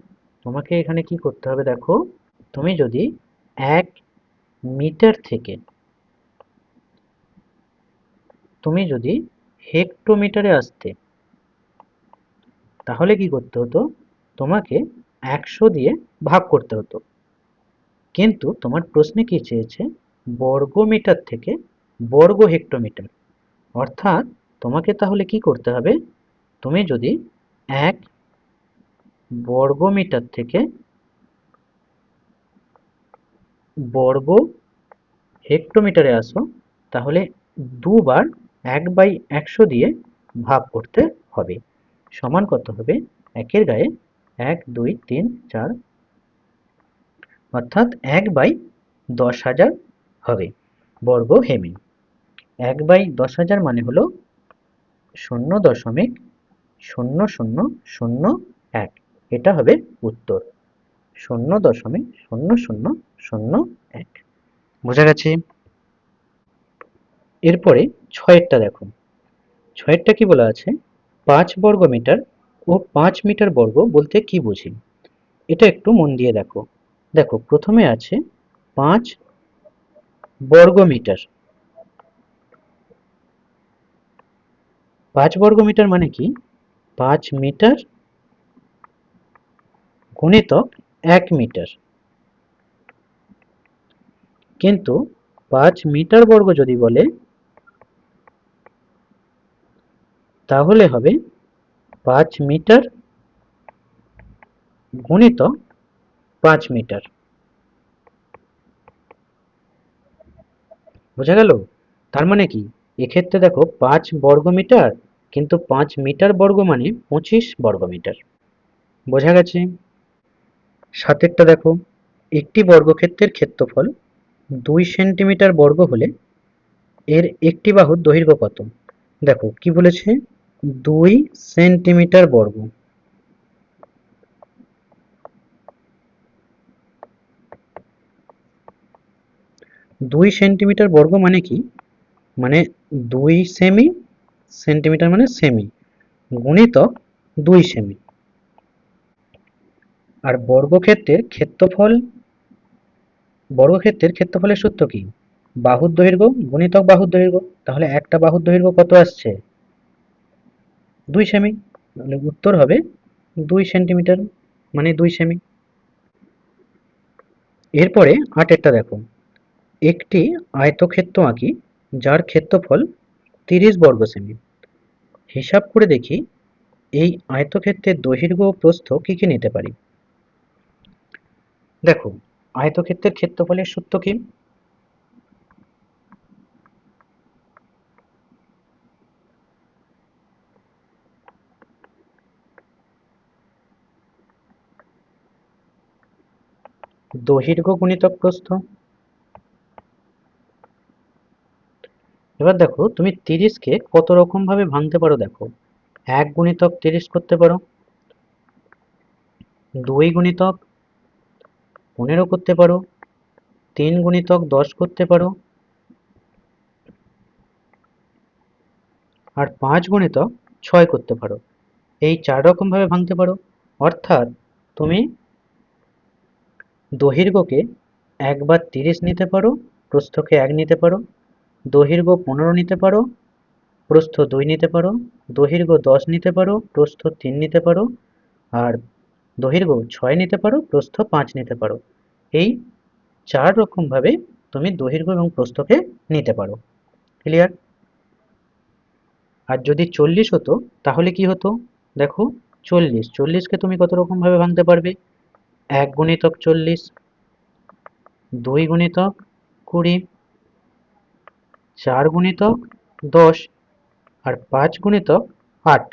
তোমাকে এখানে কি করতে হবে? দেখো, তুমি যদি 1 মিটার থেকে তুমি যদি হেক্টোমিটারে আসতে, তাহলে কি করতে হতো? তোমাকে 100 দিয়ে ভাগ করতে হতো। কিন্তু তোমার প্রশ্নে কি চেয়েছে? বর্গমিটার থেকে বর্গ হেক্টোমিটার। অর্থাৎ তোমাকে তাহলে কি করতে হবে? তুমি যদি 1 বর্গমিটার থেকে বর্গ হেক্টোমিটারে আসো, তাহলে দুবার 1/100 দিয়ে ভাগ করতে হবে। সমান কত হবে? 1 এর গায়ে 1, 2, 3, 4, অর্থাৎ 1/10,000 হবে বর্গ হেমি। 1/10,000 মানে হলো 0.0001। এটা হবে উত্তর, 0.0001। বোঝা গেছে? এরপরে 6এরটা দেখো। 6এরটা কি বলা আছে? 5 বর্গ মিটার ও 5 মিটার বর্গ বলতে কি বুঝি? এটা একটু মন দিয়ে দেখো। দেখো, প্রথমে আছে 5 বর্গ মিটার। 5 বর্গ মিটার মানে কি? 5 মিটার গুণিতক 1 মিটার। কিন্তু 5 মিটার বর্গ যদি বলে, তাহলে হবে 5 মিটার গুণিতক 5 মিটার। বোঝা গেল? তার মানে কি? এক্ষেত্রে দেখো 5 বর্গ মিটার, কিন্তু 5 মিটার বর্গ মানে 25 বর্গ মিটার। বোঝা গেছে? 7এরটা দেখো। একটি বর্গক্ষেত্রের ক্ষেত্রফল 2 সেন্টিমিটার বর্গ হলে এর একটি বাহুর দৈর্ঘ্য কত? দেখো কি বলেছে? 2 সেন্টিমিটার বর্গ। 2 সেন্টিমিটার বর্গ মানে কি? মানে 2 সেমি, সেন্টিমিটার মানে সেমি, গুণিতক 2 সেমি। আর বর্গক্ষেত্রের ক্ষেত্রফলের সূত্র কি? বাহুর দৈর্ঘ্য গুণিতক বাহুর দৈর্ঘ্য। তাহলে একটা বাহুর দৈর্ঘ্য কত আসছে? 2 সেমি। তাহলে উত্তর হবে 2 সেন্টিমিটার, মানে 2 সেমি। এরপরে 8এরটা দেখো। একটি আয়তক্ষেত্র আঁকি যার ক্ষেত্রফল 30 বর্গ সেমি। হিসাব করে দেখি এই আয়তক্ষেত্রের দৈর্ঘ্য ও প্রস্থ কি কি নিতে পারি। দেখো, আয়তক্ষেত্রের ক্ষেত্রফলের সূত্র কি? দৈর্ঘ্য গুণিতক প্রস্থ। এবার দেখো, তুমি 30কে কত রকম ভাবে ভাঙতে পারো দেখো। 1 গুণিতক 30 করতে পারো, 2 গুণিতক 15 করতে পারো, 3 গুণিতক 10 করতে পারো, আর 5 গুণিতক 6 করতে পারো। এই 4 রকম ভাবে ভাঙতে পারো। অর্থাৎ তুমি দৈর্ঘ্যকে 1/30 নিতে পারো, প্রস্থকে 1 নিতে পারো, দৈর্ঘ্য 15 নিতে পারো, প্রস্থ 2 নিতে পারো, দৈর্ঘ্য 10 নিতে পারো, প্রস্থ 3 নিতে পারো, আর দৈর্ঘ্য 6 নিতে পারো, প্রস্থ 5 নিতে পারো। এই 4 রকম ভাবে তুমি দৈর্ঘ্য এবং প্রস্থকে নিতে পারো। ক্লিয়ার? আর যদি 40 হতো, তাহলে কি হতো? দেখো, 40কে তুমি কত রকম ভাবে ভাঙতে পারবে? 1 গুণিতক 40, 2 গুণিতক 20, 4 গুণিতক 10, আর 5 গুণিতক 8।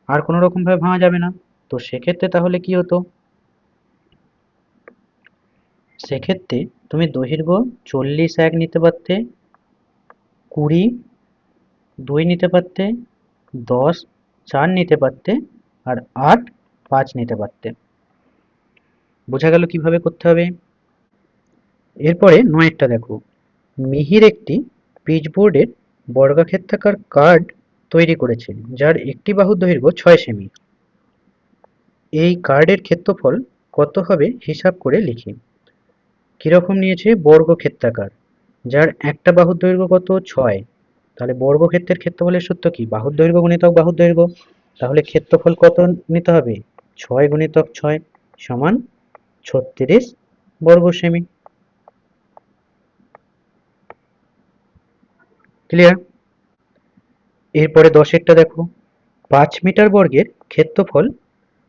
আর কোনো রকম ভাবে ভাঙা যাবে না। তো সেক্ষেত্রে তাহলে কি হতো? সেক্ষেত্রে তুমি দৈর্ঘ্য 40 1 নিতে পারতে, 20 2 নিতে পারতে, 10 4 নিতে পারতে, আর 8 5 নিতে পারতে। বোঝা গেল কিভাবে করতে হবে? এরপরে 9 দেখো। মিহির একটি পিচবোর্ডের বর্গাক্ষেত্রাকার কার্ড তৈরি করেছে যার একটি বাহুর দৈর্ঘ্য 6 সেমি। এই কার্ডের ক্ষেত্রফল কত হবে হিসাব করে লিখি। কিরকম নিয়েছে? বর্গক্ষেত্রাকার, যার একটা বাহুর দৈর্ঘ্য কত? 6। তাহলে বর্গক্ষেত্রের ক্ষেত্রফলের সূত্র কি? বাহুর দৈর্ঘ্য গুণিতক বাহুর দৈর্ঘ্য। তাহলে ক্ষেত্রফল কত নিতে হবে? 6 গুণিতক 6 সমান 36 বর্গ সেমি। ক্লিয়ার? এরপরে 10এরটা দেখো, 5 মিটার বর্গের ক্ষেত্রফল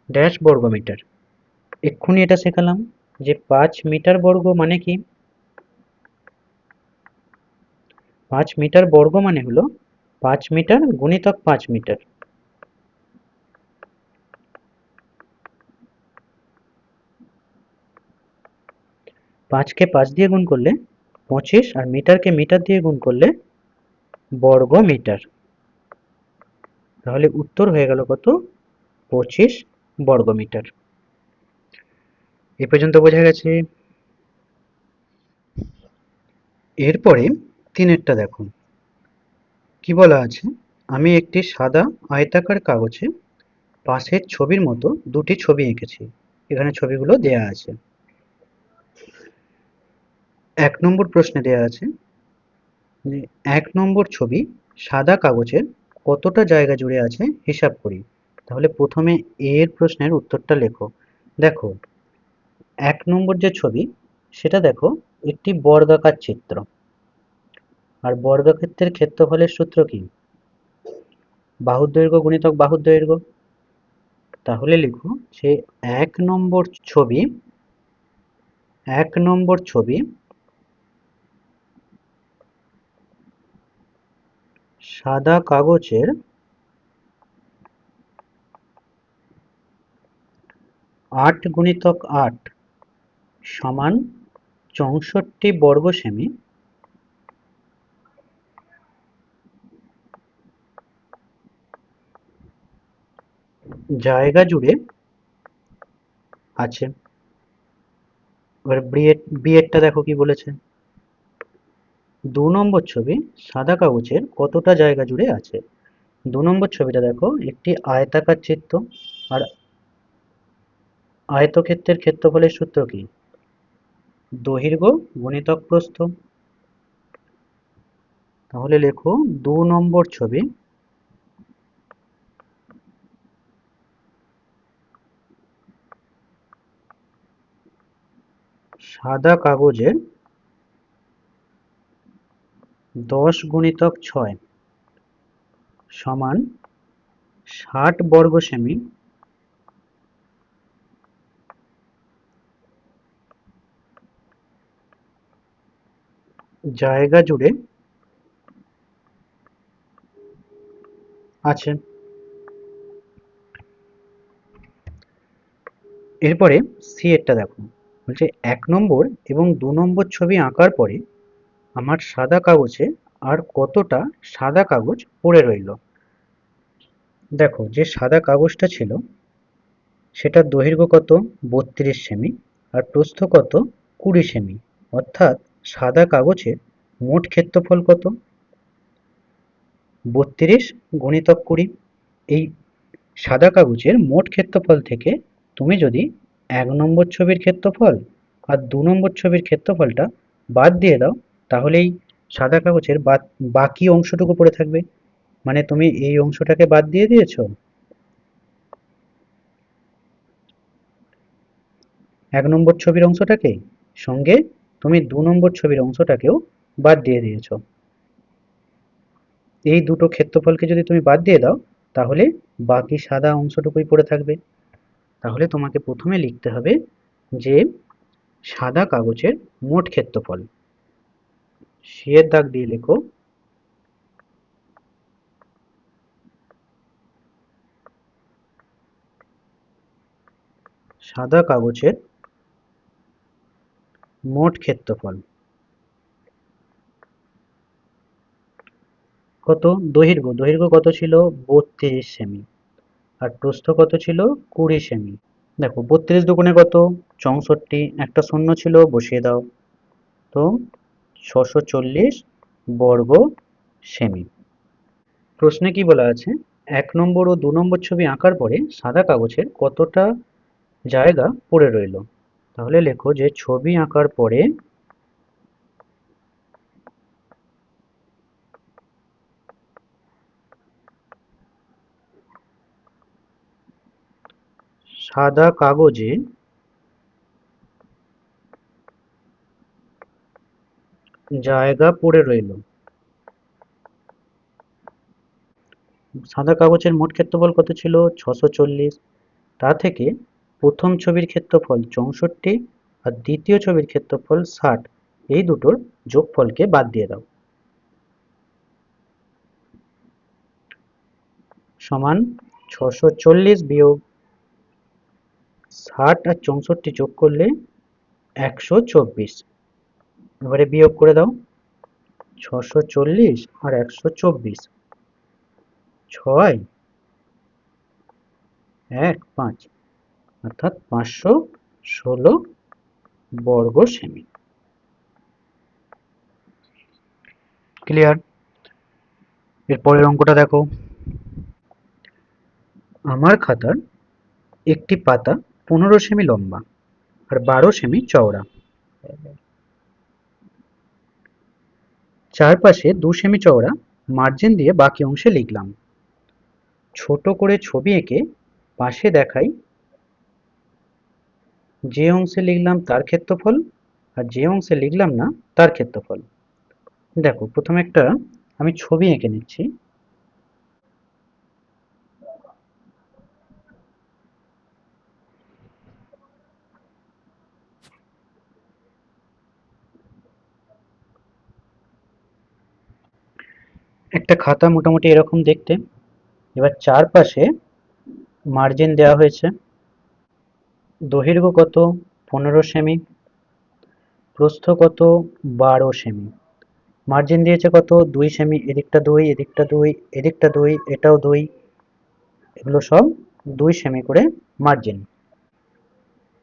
ড্যাশ বর্গ মিটার। এক্ষুনি এটা শেখালাম যে 5 মিটার বর্গ মানে কি? 5 মিটার বর্গ মানে হলো 5 মিটার গুণিতক 5 মিটার। পাঁচকে 5 দিয়ে গুণ করলে 25, আর মিটারকে মিটার দিয়ে গুণ করলে বর্গ মিটার। তাহলে উত্তর হয়ে গেল কত? 25 বর্গ মিটার। এ পর্যন্ত বোঝা গেছে? এরপরে 3এরটা দেখো, কি বলা আছে? আমি একটি সাদা আয়তাকার কাগজে পাশের ছবির মতো দুটি ছবি এঁকেছি। এখানে ছবিগুলো দেয়া আছে। 1 নম্বর প্রশ্নে দেয়া আছে যে 1 নম্বর ছবি সাদা কাগজের কতটা জায়গা জুড়ে আছে হিসাব করি। তাহলে প্রথমে এর প্রশ্নের উত্তরটা লেখো। দেখো, 1 নম্বর যে ছবি সেটা দেখো একটি বর্গাকার চিত্র। আর বর্গক্ষেত্রের ক্ষেত্রফলের সূত্র কি? বাহুর দৈর্ঘ্য গুণিতক বাহুর দৈর্ঘ্য। তাহলে লিখো যে 1 নম্বর ছবি 1 নম্বর ছবি সাদা কাগজের 8 গুণিতক 8 সমান 64 বর্গ সেমি জায়গা জুড়ে আছে। এবার বি-এরটা দেখো কি বলেছে। 2 নম্বর ছবি সাদা কাগজের কতটা জায়গা জুড়ে আছে। 2 নম্বর ছবিটা দেখো একটি আয়তাকার চিত্র। আর আয়তক্ষেত্রের ক্ষেত্রফলের সূত্র কি? দৈর্ঘ্য গুণিতক প্রস্থ। তাহলে লেখো 2 নম্বর ছবি সাদা কাগজের 10 গুণিতক 6 সমান 60 বর্গ সেমি জায়গা জুড়ে আছে। এরপরে সি এরটা দেখো, বলছে 1 নম্বর এবং 2 নম্বর ছবি আঁকার পরে আমার সাদা কাগজে আর কতটা সাদা কাগজ পড়ে রইল। দেখো, যে সাদা কাগজটা ছিল সেটার দৈর্ঘ্য কত? 32 সেমি, আর প্রস্থ কত? 20 সেমি। অর্থাৎ সাদা কাগজের মোট ক্ষেত্রফল কত? 32 গুণিতক 20। এই সাদা কাগজের মোট ক্ষেত্রফল থেকে তুমি যদি 1 নম্বর ছবির ক্ষেত্রফল আর 2 নম্বর ছবির ক্ষেত্রফলটা বাদ দিয়ে দাও, তাহলেই সাদা কাগজের বাকি অংশটুকু পড়ে থাকবে। মানে তুমি এই অংশটাকে বাদ দিয়ে দিয়েছো, 1 নম্বর ছবির অংশটাকে, সঙ্গে তুমি 2 নম্বর ছবির অংশটাকেও বাদ দিয়ে দিয়েছো। এই দুটো ক্ষেত্রফলকে যদি তুমি বাদ দিয়ে দাও, তাহলে বাকি সাদা অংশটুকুই পড়ে থাকবে। তাহলে তোমাকে প্রথমে লিখতে হবে যে সাদা কাগজের মোট ক্ষেত্রফল। সি এর দাগ দিয়ে লেখো সাদা কাগজের মোট ক্ষেত্রফল। কত? দৈর্ঘ্য কত ছিল? 32 সেমি। আর প্রস্থ কত ছিল? 20 সেমি। দেখো, 32 দুগুণে কত? 64, একটা শূন্য ছিল, বসিয়ে দাও। তো 640 বর্গ সেমি। প্রশ্নে কি বলা আছে? 1 নম্বর ও 2 নম্বর ছবি আঁকার পরে সাদা কাগজের কতটা জায়গা পড়ে রইল। তাহলে লেখো যে ছবি আঁকার পরে সাদা কাগজে জায়গা পড়ে রইল। সাদা কাগজের মোট ক্ষেত্রফল কত ছিল? 640। তা থেকে প্রথম ছবির ক্ষেত্রফল 64 আর দ্বিতীয় ছবির ক্ষেত্রফল 60, এই দুটোর যোগফলকে বাদ দিয়ে দাও। সমান 640 বিয়োগ 60 আর 64 যোগ করলে 124। এবারে বিয়োগ করে দাও। 640 আর 124, 6 1 5, অর্থাৎ 516 বর্গ সেমি। ক্লিয়ার? এর পরের অঙ্কটা দেখো। আমার খাতার একটি পাতা 15 সেমি লম্বা আর 12 সেমি চওড়া। চারপাশে 2 সেমি চওড়া মার্জিন দিয়ে বাকি অংশে লিখলাম। ছোট করে ছবি এঁকে পাশে দেখাই যে অংশে লিখলাম তার ক্ষেত্রফল আর যে অংশে লিখলাম না তার ক্ষেত্রফল। দেখো প্রথমে একটা আমি ছবি এঁকে নিচ্ছি। একটা খাতা মোটামুটি এরকম দেখতে। এবার চারপাশে মার্জিন দেওয়া হয়েছে। দৈর্ঘ্য কত? 15 সেমি। প্রস্থ কত? 12 সেমি। মার্জিন দিয়েছে কত? 2 সেমি। এদিকটা 2, এদিকটা 2, এদিকটা 2, এটাও 2, এগুলো সব 2 সেমি করে মার্জিন।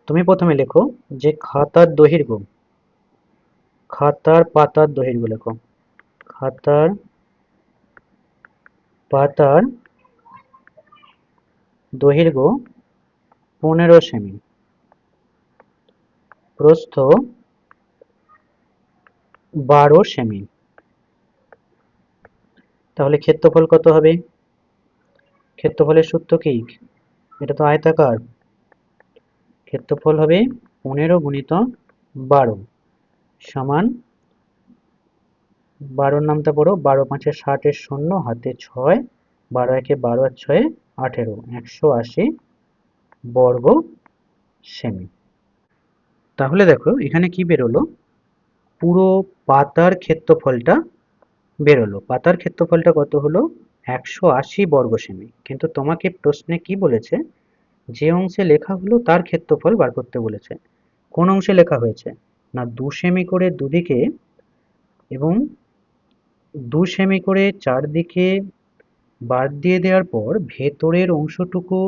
তুমি প্রথমে লেখো যে খাতার দৈর্ঘ্য, খাতার পাতার দৈর্ঘ্য লেখো। খাতার পাতার দৈর্ঘ্য 15 সেমি। প্রস্থ 12 সেমি। তাহলে ক্ষেত্রফল কত হবে? ক্ষেত্রফলের সূত্র কি? এটা তো আয়তাকার, ক্ষেত্রফল হবে 15 গুণিতক 12 সমান 12 নামটা পড়ো, 12 5 60 শূন্য, হাতে 6, 12 1 12 আর 6 18, 180 বর্গ সেমি। তাহলে দেখো এখানে কি বেরোলো, পুরো পাতার ক্ষেত্রফলটা বেরোলো। পাতার ক্ষেত্রফলটা কত হলো? 180 বর্গ সেমি। কিন্তু তোমাকে প্রশ্নে কি বলেছে? যে অংশে লেখা হলো তার ক্ষেত্রফল বার করতে বলেছে। কোন অংশে লেখা হয়েছে? না 2 সেমি করে দুদিকে এবং 2 সেমি করে চারদিকে বাদ দিয়ে দেওয়ার পর ভেতরের অংশটুকু,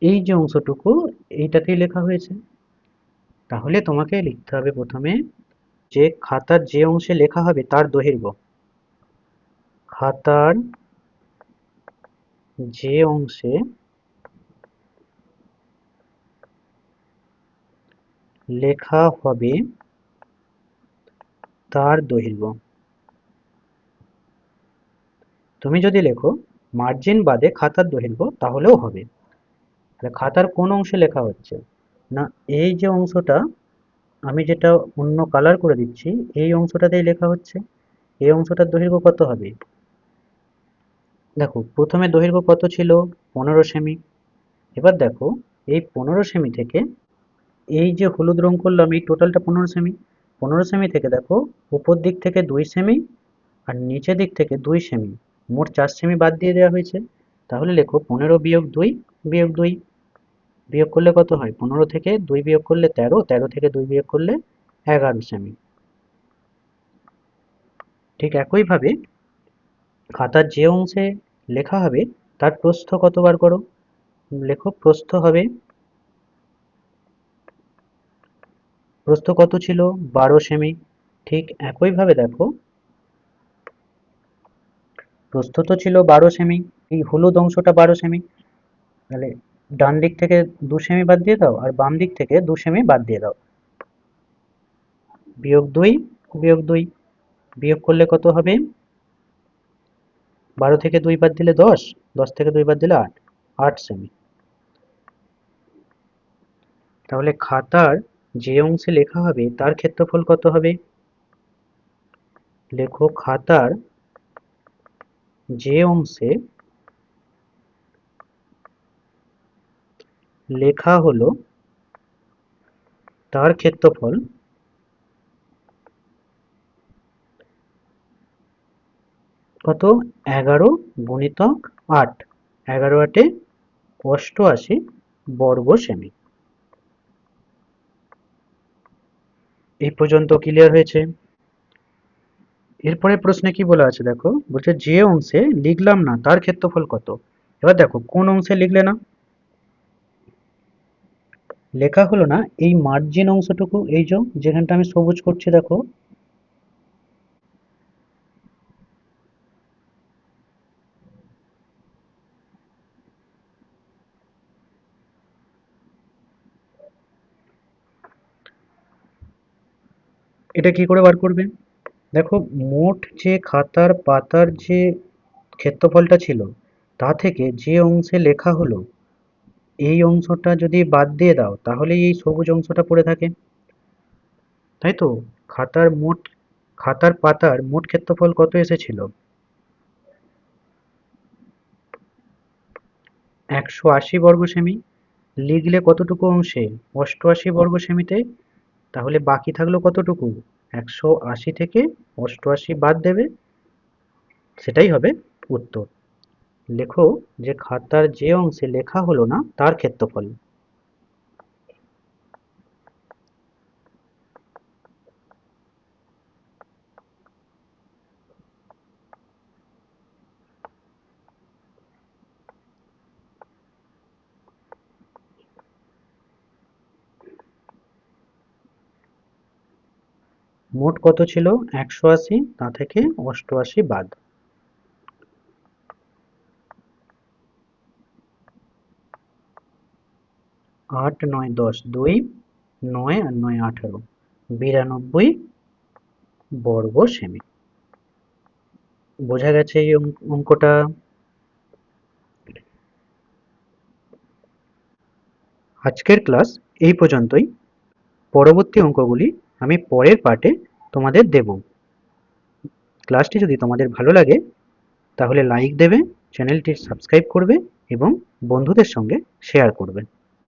এই যে অংশটুকু, এইটাকেই লেখা হয়েছে। তাহলে তোমাকে লিখতে হবে প্রথমে যে খাতার যে অংশে লেখা হবে তার দৈর্ঘ্য। খাতার যে অংশে লেখা হবে তার দৈর্ঘ্য। তুমি যদি লেখো মার্জিন বাদে খাতার দৈর্ঘ্য তাহলেও হবে। খাতার কোন অংশে লেখা হচ্ছে? না এই যে অংশটা, আমি যেটা অন্য কালার করে দিচ্ছি, এই অংশটাতেই লেখা হচ্ছে। এই অংশটার দৈর্ঘ্য কত হবে? দেখো প্রথমে দৈর্ঘ্য কত ছিল? 15 সেমি। এবার দেখো এই 15 সেমি থেকে এই যে হলুদ রং করলাম এই টোটালটা 15 সেমি। 15 সেমি থেকে দেখো উপর দিক থেকে 2 সেমি আর নিচের দিক থেকে 2 সেমি, মোট 4 সেমি বাদ দিয়ে দেওয়া হয়েছে। তাহলে লেখো 15 বিয়োগ 2 বিয়োগ 2। বিয়োগ করলে কত হয়? 15 থেকে 2 বিয়োগ করলে 13, 13 থেকে 2 বিয়োগ করলে 11 সেমি। ঠিক একইভাবে খাতার যে অংশে লেখা হবে তার প্রস্থ কত বার করো। লেখো প্রস্থ হবে, প্রস্থ কত ছিল? 12 সেমি। ঠিক একইভাবে দেখো প্রস্থ তো ছিল 12 সেমি, এই হলুদ অংশটা 12 সেমি। তাহলে ডান দিক থেকে 2 সেমি বাদ দিয়ে দাও আর বাম দিক থেকে 2 সেমি বাদ দিয়ে দাও। বিয়োগ 2 বিয়োগ 2 বিয়োগ করলে কত হবে? 12 থেকে 2 বাদ দিলে 10, 10 থেকে 2 বাদ দিলে 8, 8 সেমি। তাহলে খাতার যে অংশে লেখা হবে তার ক্ষেত্রফল কত হবে? লেখো খাতার যে অংশে লেখা হলো তার ক্ষেত্রফল কত? 11 গুণিতক 8, 11 8 88 বর্গ সেমি। এই পর্যন্ত ক্লিয়ার হয়েছে? এরপরে প্রশ্নে কি বলা আছে দেখো, বলছে যে অংশে লিখলাম না তার ক্ষেত্রফল কত। এবার দেখো কোন অংশে লিখলে না, লেখা হলো না এই মার্জিন অংশটুকু, এই যে যেখানটা আমি সবুজ করছি দেখো, এটা কি করে বার করবে? দেখো মোট যে খাতার পাতার যে ক্ষেত্রফলটা ছিল তা থেকে যে অংশে লেখা হলো এই অংশটা যদি বাদ দিয়ে দাও তাহলে এই সবুজ অংশটা পড়ে থাকে, তাই তো? খাতার পাতার মোট ক্ষেত্রফল কত এসেছিল? 180 বর্গ সেমি। লিখলে কতটুকু অংশে? 88 বর্গ সেমিতে। তাহলে বাকি থাকলো কতটুকু? 180 থেকে 88 বাদ দেবে, সেটাই হবে উত্তর। লেখো যে খাতার যে অংশে লেখা হলো না তার ক্ষেত্রফল। মোট কত ছিল? 180, তা থেকে 88 বাদ। 8 9 10 2, 9 আর 9 18, 92 বর্গ সেমি। বোঝা গেছে এই অঙ্কটা? আজকের ক্লাস এই পর্যন্তই। পরবর্তী অঙ্কগুলি আমি পরের পার্টে তোমাদের দেব। ক্লাসটি যদি তোমাদের ভালো লাগে তাহলে লাইক দেবে, চ্যানেলটি সাবস্ক্রাইব করবে এবং বন্ধুদের সঙ্গে শেয়ার করবে।